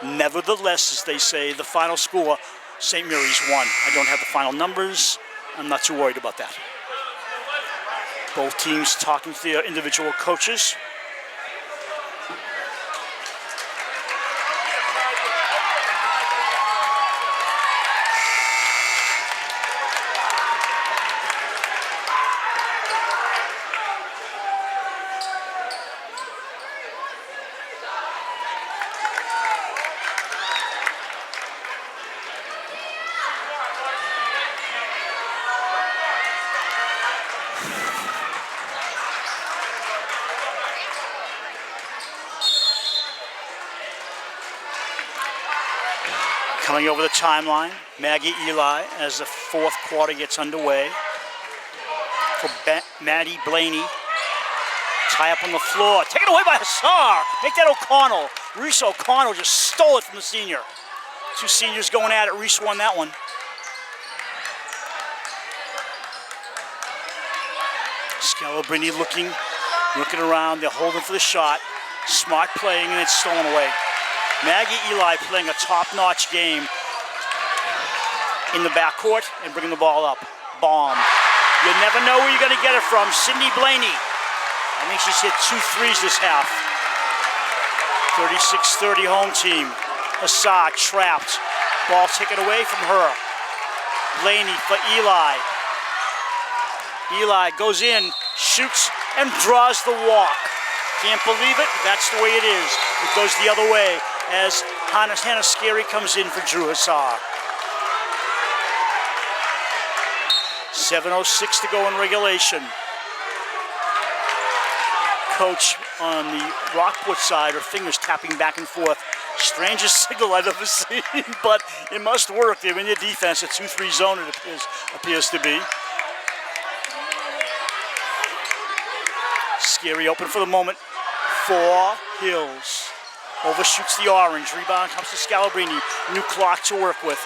nevertheless, as they say, the final score, St. Mary's won. I don't have the final numbers. I'm not too worried about that. Both teams talking to their individual coaches. Coming over the timeline, Maggie Eli as the fourth quarter gets underway. For Maddie Blaney, tie up on the floor, taken away by Hassar. Make that O'Connell. Reese O'Connell just stole it from the senior. Two seniors going at it. Reese won that one. Scalabrini looking around. They're holding for the shot. Smart playing, and it's stolen away. Maggie Eli playing a top-notch game in the backcourt and bringing the ball up. Bomb. You never know where you're going to get it from. Cindy Blaney. I think she's hit 2 threes this half. 36-30 home team. Assad trapped. Ball taken away from her. Blaney for Eli. Eli goes in, shoots, and draws the walk. Can't believe it, but that's the way it is. It goes the other way as Hannah Scary comes in for Drew Hassar. 7:06 to go in regulation. Coach on the Rockport side, her fingers tapping back and forth. Strangest signal I've ever seen, but it must work. They're in their defense, a 2-3 zone it appears to be. Scary open for the moment for Hills. Overshoots the orange. Rebound comes to Scalabrini. New clock to work with.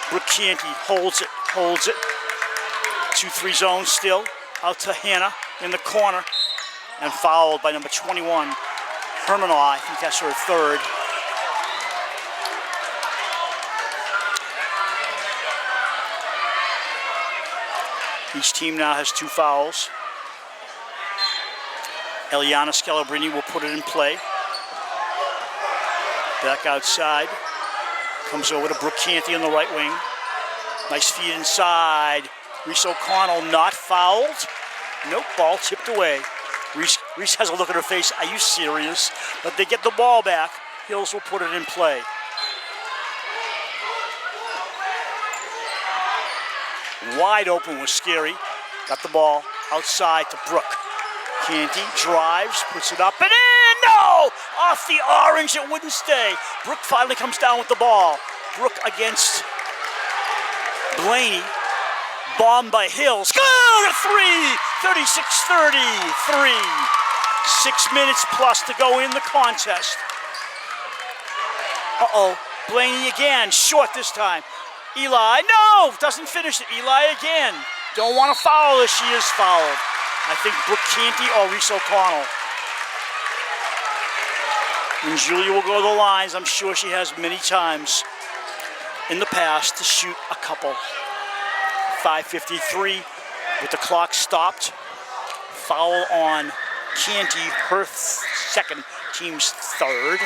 Brooke Canty holds it. 2-3 zone still. Out to Hannah in the corner. And fouled by number 21. Hermanaw, I think that's her third. Each team now has 2 fouls. Eliana Scalabrini will put it in play. Back outside. Comes over to Brooke Canty on the right wing. Nice feed inside. Reese O'Connell not fouled. Nope, ball tipped away. Reese has a look at her face. Are you serious? But they get the ball back. Hills will put it in play. Wide open was Scary. Got the ball outside to Brooke. Canty drives, puts it up and in. No! Off the orange, it wouldn't stay. Brooke finally comes down with the ball. Brooke against Blaney. Bombed by Hills. Good! A 3! 36-33. 6 minutes plus to go in the contest. Uh-oh. Blaney again. Short this time. Eli. No! Doesn't finish it. Eli again. Don't want to foul her. She is fouled. I think Brooke Canty or Reese O'Connell. And Julia will go to the lines. I'm sure she has many times in the past to shoot a couple. 5:53 with the clock stopped. Foul on Canty, her second, team's third.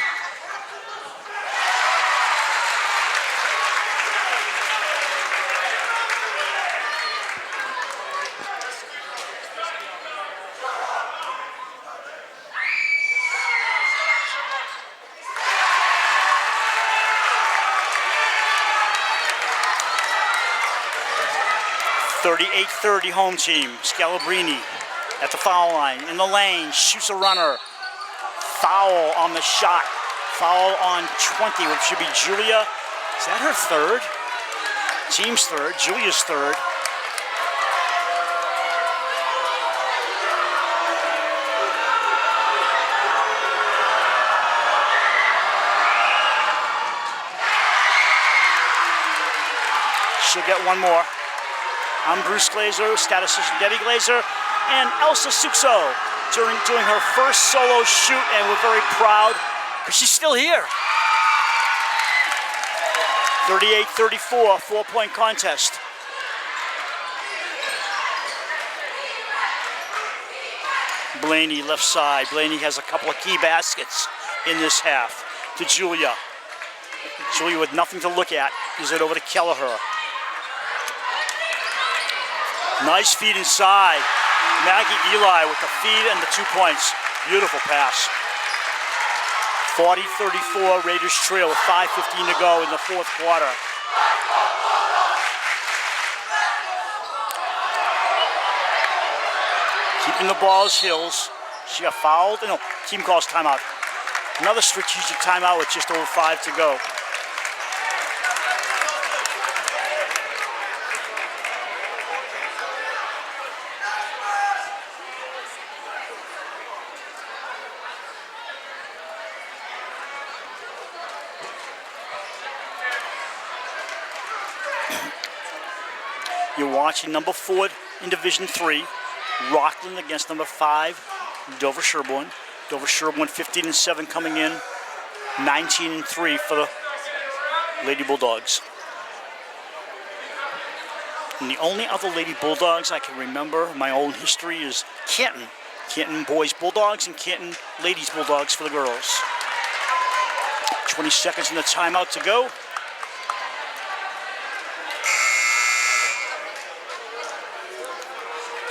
.38-30 home team. Scalabrini at the foul line, in the lane, shoots a runner. Foul on the shot. Foul on 20, which should be Julia. Is that her third? Team's third, Julia's third. She'll get one more. I'm Bruce Glazer, statistician Debbie Glazer, and Elsa Suxo doing her first solo shoot, and we're very proud because she's still here. 38-34, 4-point contest. Blaney left side. Blaney has a couple of key baskets in this half to Julia. Julia with nothing to look at. Gives it over to Kelleher. Nice feed inside. Maggie Eli with the feed and the 2 points. Beautiful pass. 40-34, Raiders trail with 5:15 to go in the fourth quarter. Keeping the ball is Hills. She got fouled. No, team calls timeout. Another strategic timeout with just over 5 to go. You're watching number 4 in Division 3, Rockland against number 5, Dover-Sherborn. Dover-Sherborn 15-7 coming in, 19-3 for the Lady Bulldogs. And the only other Lady Bulldogs I can remember in my own history is Canton. Canton Boys Bulldogs and Canton Ladies Bulldogs for the girls. 20 seconds in the timeout to go.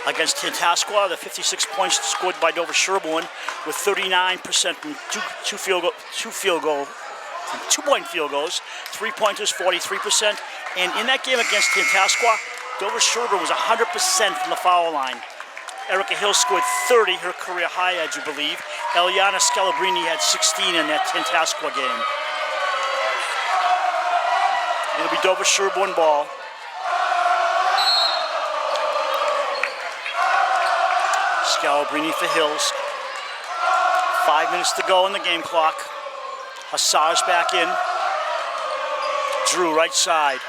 Against Tantasqua, the 56 points scored by Dover-Sherborn with 39% from two-point field goals, 3-pointers 43%, and in that game against Tantasqua, Dover-Sherborn was 100% from the foul line. Erica Hill scored 30, her career high, I do believe. Eliana Scalabrini had 16 in that Tantasqua game. It'll be Dover-Sherborn ball. Scalabrini for Hills. 5 minutes to go on the game clock. Hassar's back in. Drew right side.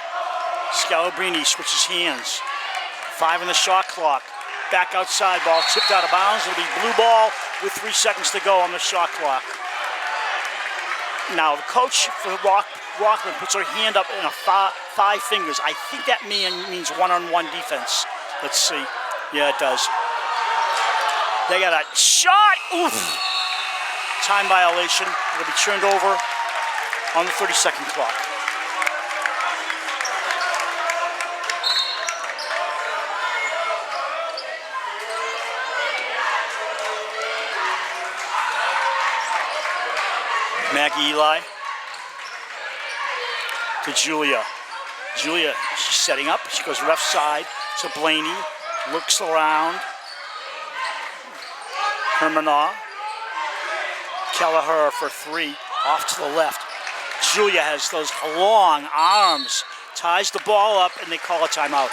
Scalabrini switches hands. 5 on the shot clock. Back outside, ball tipped out of bounds. It'll be blue ball with 3 seconds to go on the shot clock. Now the coach for Rockland puts her hand up in a 5 fingers. I think that means one-on-one defense. Let's see. Yeah, it does. They got a shot. Oof. Time violation. It'll be turned over on the 30-second clock. Maggie Eli to Julia. Julia, she's setting up. She goes left side to Blaney. Looks around. Hermanaugh. Kelleher for 3, off to the left. Julia has those long arms, ties the ball up, and they call a timeout.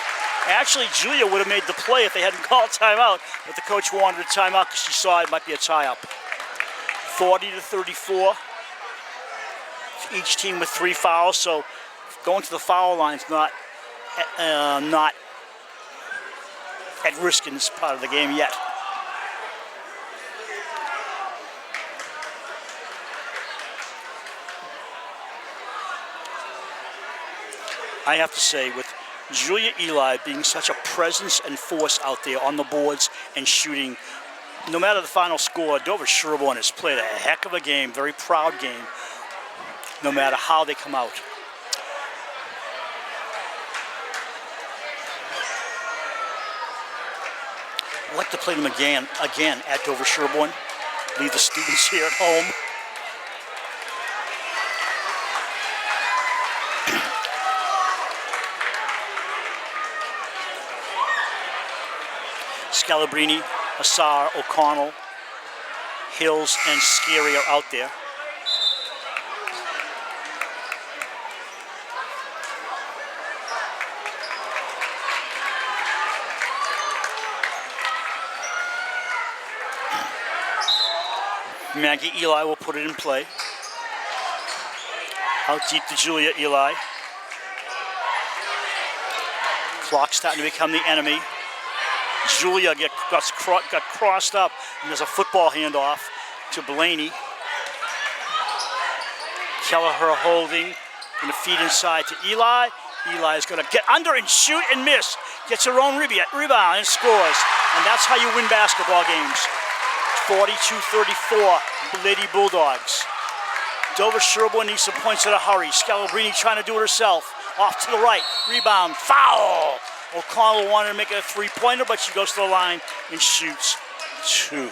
Actually, Julia would have made the play if they hadn't called timeout, but the coach wanted a timeout because she saw it might be a tie-up. 40-34. Each team with 3 fouls, so going to the foul line's not at risk in this part of the game yet. I have to say, with Julia Eli being such a presence and force out there on the boards and shooting, no matter the final score, Dover-Sherborn has played a heck of a game, very proud game, no matter how they come out. I'd like to play them again at Dover-Sherborn. Leave the students here at home. Scalabrini, Assar, O'Connell, Hills, and Scary are out there. Maggie Eli will put it in play. Out deep to Julia Eli. Clock starting to become the enemy. Julia got crossed up, and there's a football handoff to Blaney. Kelleher holding, going to feed inside to Eli. Eli is going to get under and shoot and miss. Gets her own rebound and scores. And that's how you win basketball games. 42-34, Lady Bulldogs. Dover-Sherborn needs some points in a hurry. Scalabrini trying to do it herself. Off to the right, rebound, foul! O'Connell wanted to make it a three-pointer, but she goes to the line and shoots two.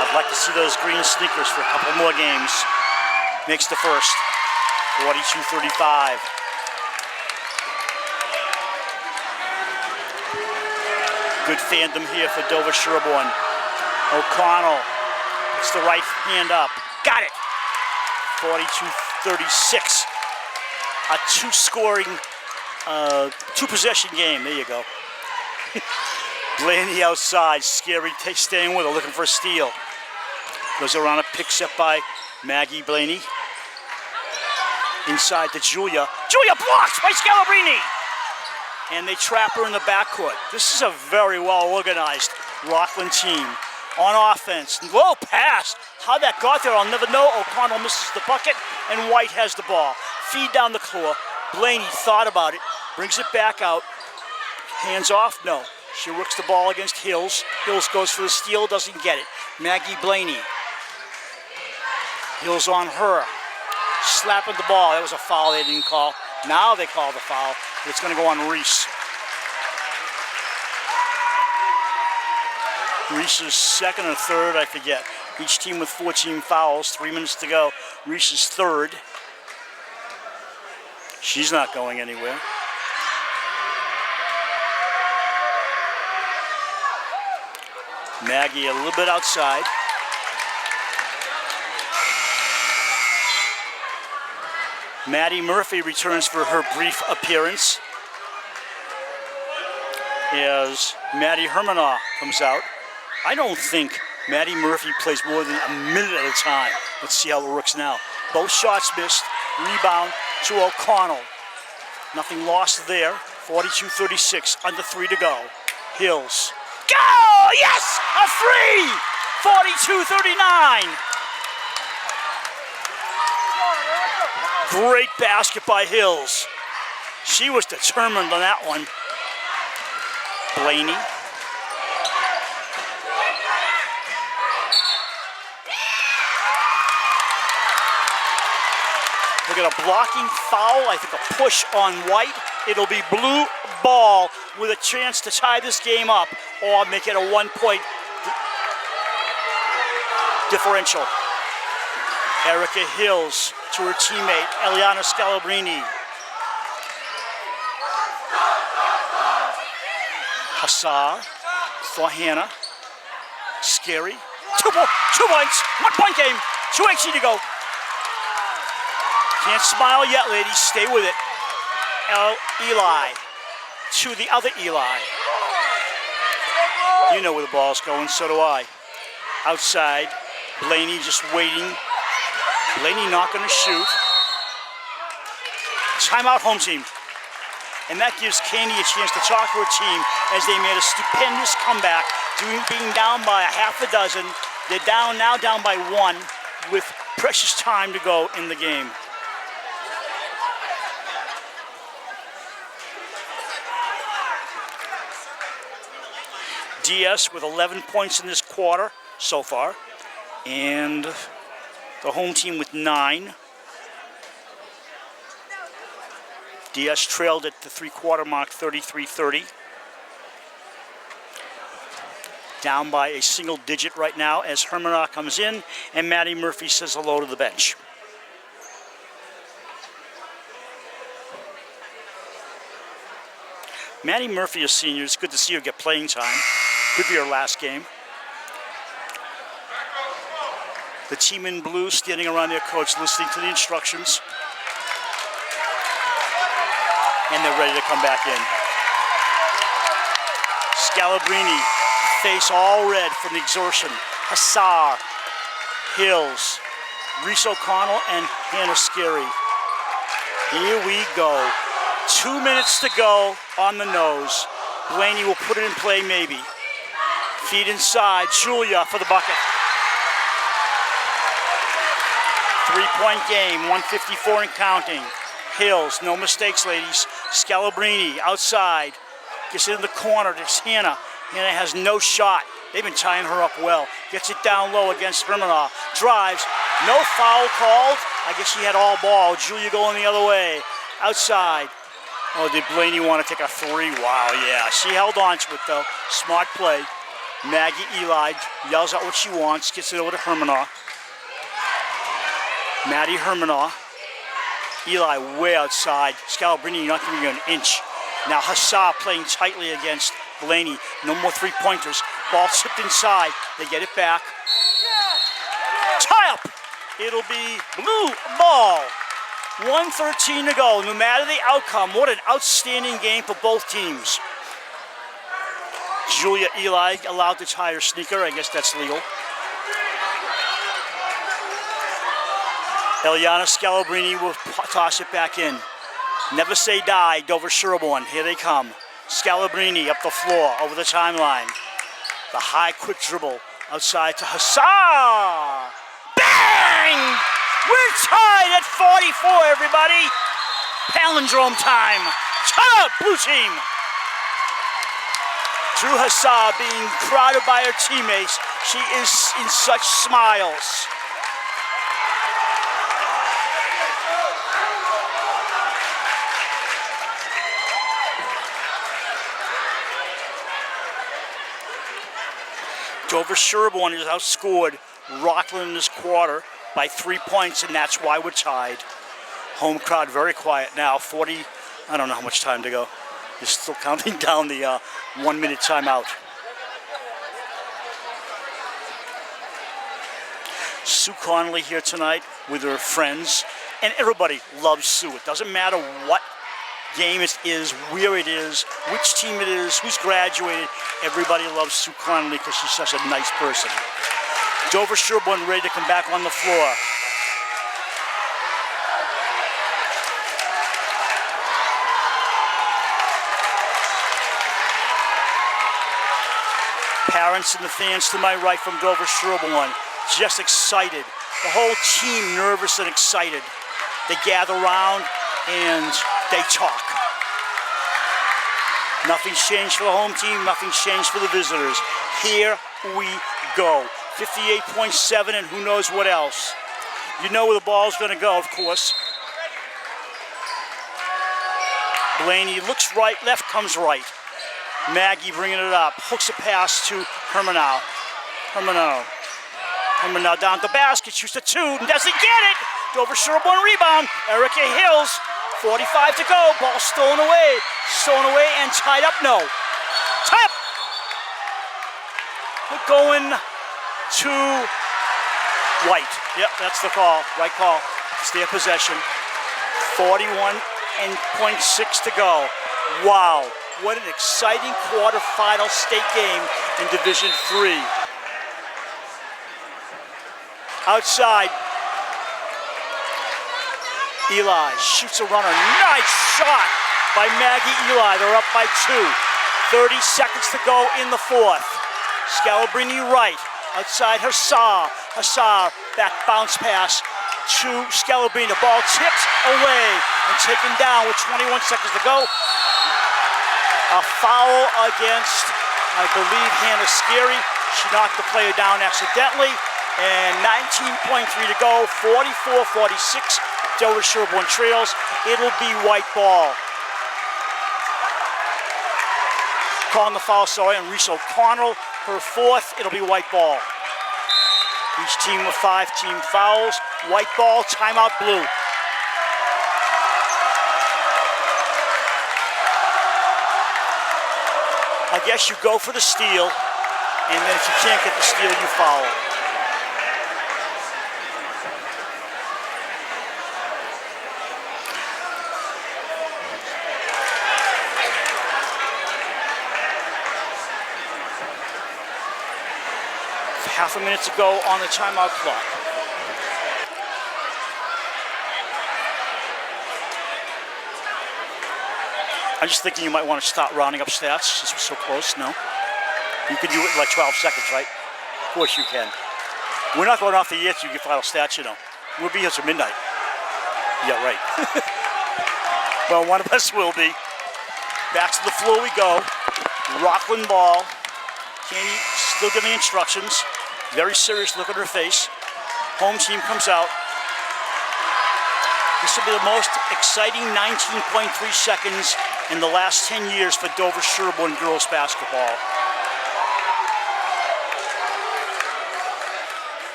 I'd like to see those green sneakers for a couple more games. Makes the first, 42-35. Good fandom here for Dover-Sherborn. O'Connell puts the right hand up. Got it! 42-36. A two-scoring, two-possession game. There you go. Blaney outside. Scary staying with her, looking for a steal. Goes around a pick set by Maggie Blaney. Inside to Julia. Julia blocked by Scalabrini! And they trap her in the backcourt. This is a very well-organized Rockland team. On offense, low pass. How that got there, I'll never know. O'Connell misses the bucket, and White has the ball. Feed down the floor. Blaney thought about it, brings it back out. Hands off, no. She works the ball against Hills. Hills goes for the steal, doesn't get it. Maggie Blaney. Hills on her. Slapping the ball. That was a foul they didn't call. Now they call the foul. But it's going to go on Reese. Reese's second or third, I forget. Each team with 14 fouls, 3 minutes to go. Reese's third. She's not going anywhere. Maggie a little bit outside. Maddie Murphy returns for her brief appearance as Maddie Hermanaugh comes out. I don't think Maddie Murphy plays more than a minute at a time. Let's see how it works now. Both shots missed. Rebound to O'Connell. Nothing lost there. 42-36, under 3 to go. Hills. Go! Yes! A free! 42-39. Great basket by Hills. She was determined on that one. Blaney. We got a blocking foul, I think a push on White. It'll be blue ball with a chance to tie this game up or make it a 1-point differential. Erica Hills to her teammate, Eliana Scalabrini. Hassar for Hannah. Scary. 2 points, 1-point game, 2:18 to go. Can't smile yet, ladies. Stay with it. Eli to the other Eli. You know where the ball's going, so do I. Outside, Blaney just waiting. Blaney not going to shoot. Timeout, home team. And that gives Candy a chance to talk to her team as they made a stupendous comeback, being down by a half a dozen. They're now down by 1 with precious time to go in the game. DS with 11 points in this quarter so far, and the home team with 9. DS trailed at the 3-quarter mark, 33-30. Down by a single digit right now as Hermanaugh comes in and Maddie Murphy says hello to the bench. Maddie Murphy, a senior. It's good to see her get playing time. Could be her last game. The team in blue standing around their coach listening to the instructions. And they're ready to come back in. Scalabrini, face all red from the exertion. Hassar, Hills, Reese O'Connell and Hannah Scary. Here we go. 2 minutes to go on the nose. Blaney will put it in play maybe. Feed inside, Julia for the bucket. 3-point game, 154 and counting. Hills, no mistakes, ladies. Scalabrini outside. Gets it in the corner. It's Hannah. Hannah has no shot. They've been tying her up well. Gets it down low against Hermanoff. Drives. No foul called. I guess she had all ball. Julia going the other way. Outside. Oh, did Blaney want to take a three? Wow, yeah. She held on to it, though. Smart play. Maggie Eli yells out what she wants. Gets it over to Hermanoff. Maddie Hermanoff. Eli way outside. Scalabrini not giving you an inch. Now Hassar playing tightly against Blaney. No more three-pointers. Ball tipped inside. They get it back. Tie up. It'll be blue ball. 1:13 to go. No matter the outcome, what an outstanding game for both teams. Julia Eli allowed to tie her sneaker. I guess that's legal. Eliana Scalabrini will toss it back in. Never say die, Dover-Sherborn. Here they come. Scalabrini up the floor, over the timeline. The high, quick dribble outside to Hassar. Bang! We're tied at 44, everybody. Palindrome time. Timeout, blue team. Drew Hassar being crowded by her teammates. She is in such smiles. Dover-Sherborn has outscored Rockland in this quarter by 3 points, and that's why we're tied. Home crowd very quiet now. 40, I don't know how much time to go. They're still counting down the 1 minute timeout. Sue Connolly here tonight with her friends, and everybody loves Sue. It doesn't matter what game it is, where it is, which team it is, who's graduated. Everybody loves Sue Connolly because she's such a nice person. Dover-Sherborn ready to come back on the floor. Parents and the fans to my right from Dover-Sherborn, just excited. The whole team nervous and excited. They gather around and they talk. Nothing's changed for the home team, nothing's changed for the visitors. Here we go. 58.7 and who knows what else. You know where the ball's going to go, of course. Blaney looks right, left comes right. Maggie bringing it up, hooks a pass to Hermanow. Hermanow down the basket, shoots a two, and doesn't get it. Dover-Sherborn rebound. Erica Hills, 45 to go. Ball stolen away and tied up. No, tie up. We're going to White. Yep, that's the call. Right call. It's their possession. 41.6 to go. Wow. What an exciting quarterfinal state game in Division III. Outside, Eli shoots a runner. Nice shot by Maggie Eli. They're up by 2. 30 seconds to go in the fourth. Scalabrini right. Outside Hassar. Hassar, back bounce pass to Scalabrini. The ball tipped away and taken down with 21 seconds to go. A foul against, I believe, Hannah Scary. She knocked the player down accidentally. And 19.3 to go, 44-46. Dover-Sherborn trails. It'll be white ball. Calling the foul, sorry, and Reese O'Connell, her fourth. It'll be white ball. Each team with 5 team fouls. White ball, timeout blue. I guess you go for the steal, and then if you can't get the steal, you foul. Half a minute to go on the timeout clock. I'm just thinking you might want to start rounding up stats. This was so close. No, you can do it in like 12 seconds, right? Of course you can. We're not going off the air to get final stats, you know. We'll be here till midnight. Yeah, right. Well, one of us will be. Back to the floor we go. Rockland ball. Candy still giving instructions. Very serious look on her face. Home team comes out. This will be the most exciting 19.3 seconds in the last 10 years for Dover-Sherborn girls basketball.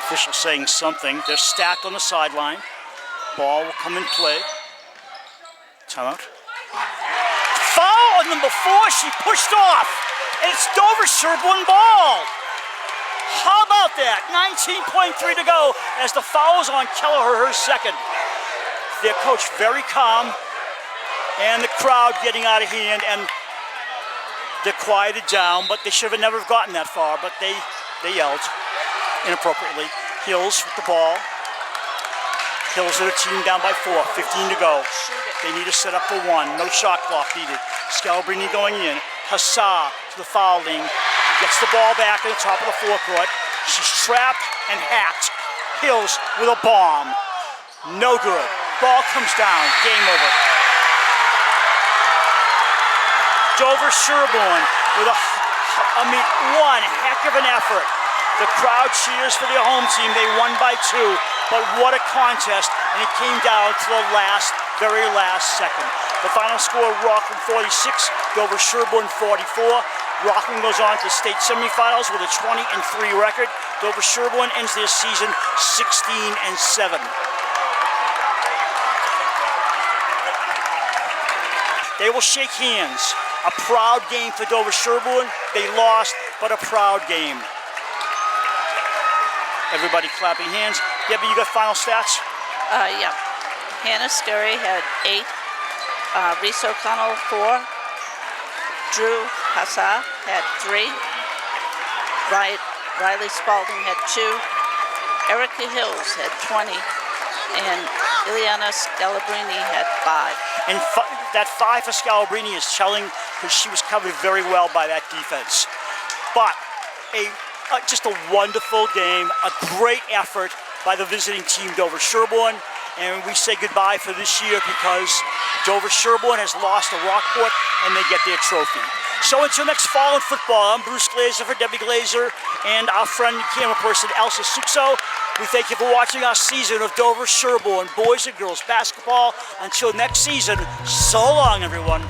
Official saying something. They're stacked on the sideline. Ball will come in play. Timeout. Foul on number 4. She pushed off. And it's Dover-Sherborn ball. How about that? 19.3 to go as the foul is on Kelleher, her second. Their coach very calm. And the crowd getting out of hand. And they're quieted down. But they should have never gotten that far. But they yelled inappropriately. Hills with the ball. Hills are the team down by 4. 15 to go. They need to set up for 1. No shot clock needed. Scalabrini going in. Hassah to the foul line. Gets the ball back at the top of the forecourt. She's trapped and hacked. Hills with a bomb. No good. Ball comes down. Game over. Dover-Sherborn with one heck of an effort. The crowd cheers for their home team. They won by 2, but what a contest, and it came down to the very last second. The final score, Rockland 46, Dover-Sherborn 44. Rockland goes on to the state semifinals with a 20-3 record. Dover-Sherborn ends their season 16-7. They will shake hands. A proud game for Dover-Sherborn. They lost, but a proud game. Everybody clapping hands. Debbie, you got final stats? Yeah. Hannah Scurry had 8. Reese O'Connell 4. Drew Hassah had 3. Riley Spalding had 2. Erica Hills had 20. And Ileana Scalabrini had 5. And that 5 for Scalabrini is telling because she was covered very well by that defense. But just a wonderful game, a great effort by the visiting team Dover-Sherborn, and we say goodbye for this year because Dover-Sherborn has lost to Rockport and they get their trophy. So until next fall in football, I'm Bruce Glazer for Debbie Glazer and our friend and camera person Elsa Suxo. We thank you for watching our season of Dover-Sherborn boys and girls basketball. Until next season, so long everyone.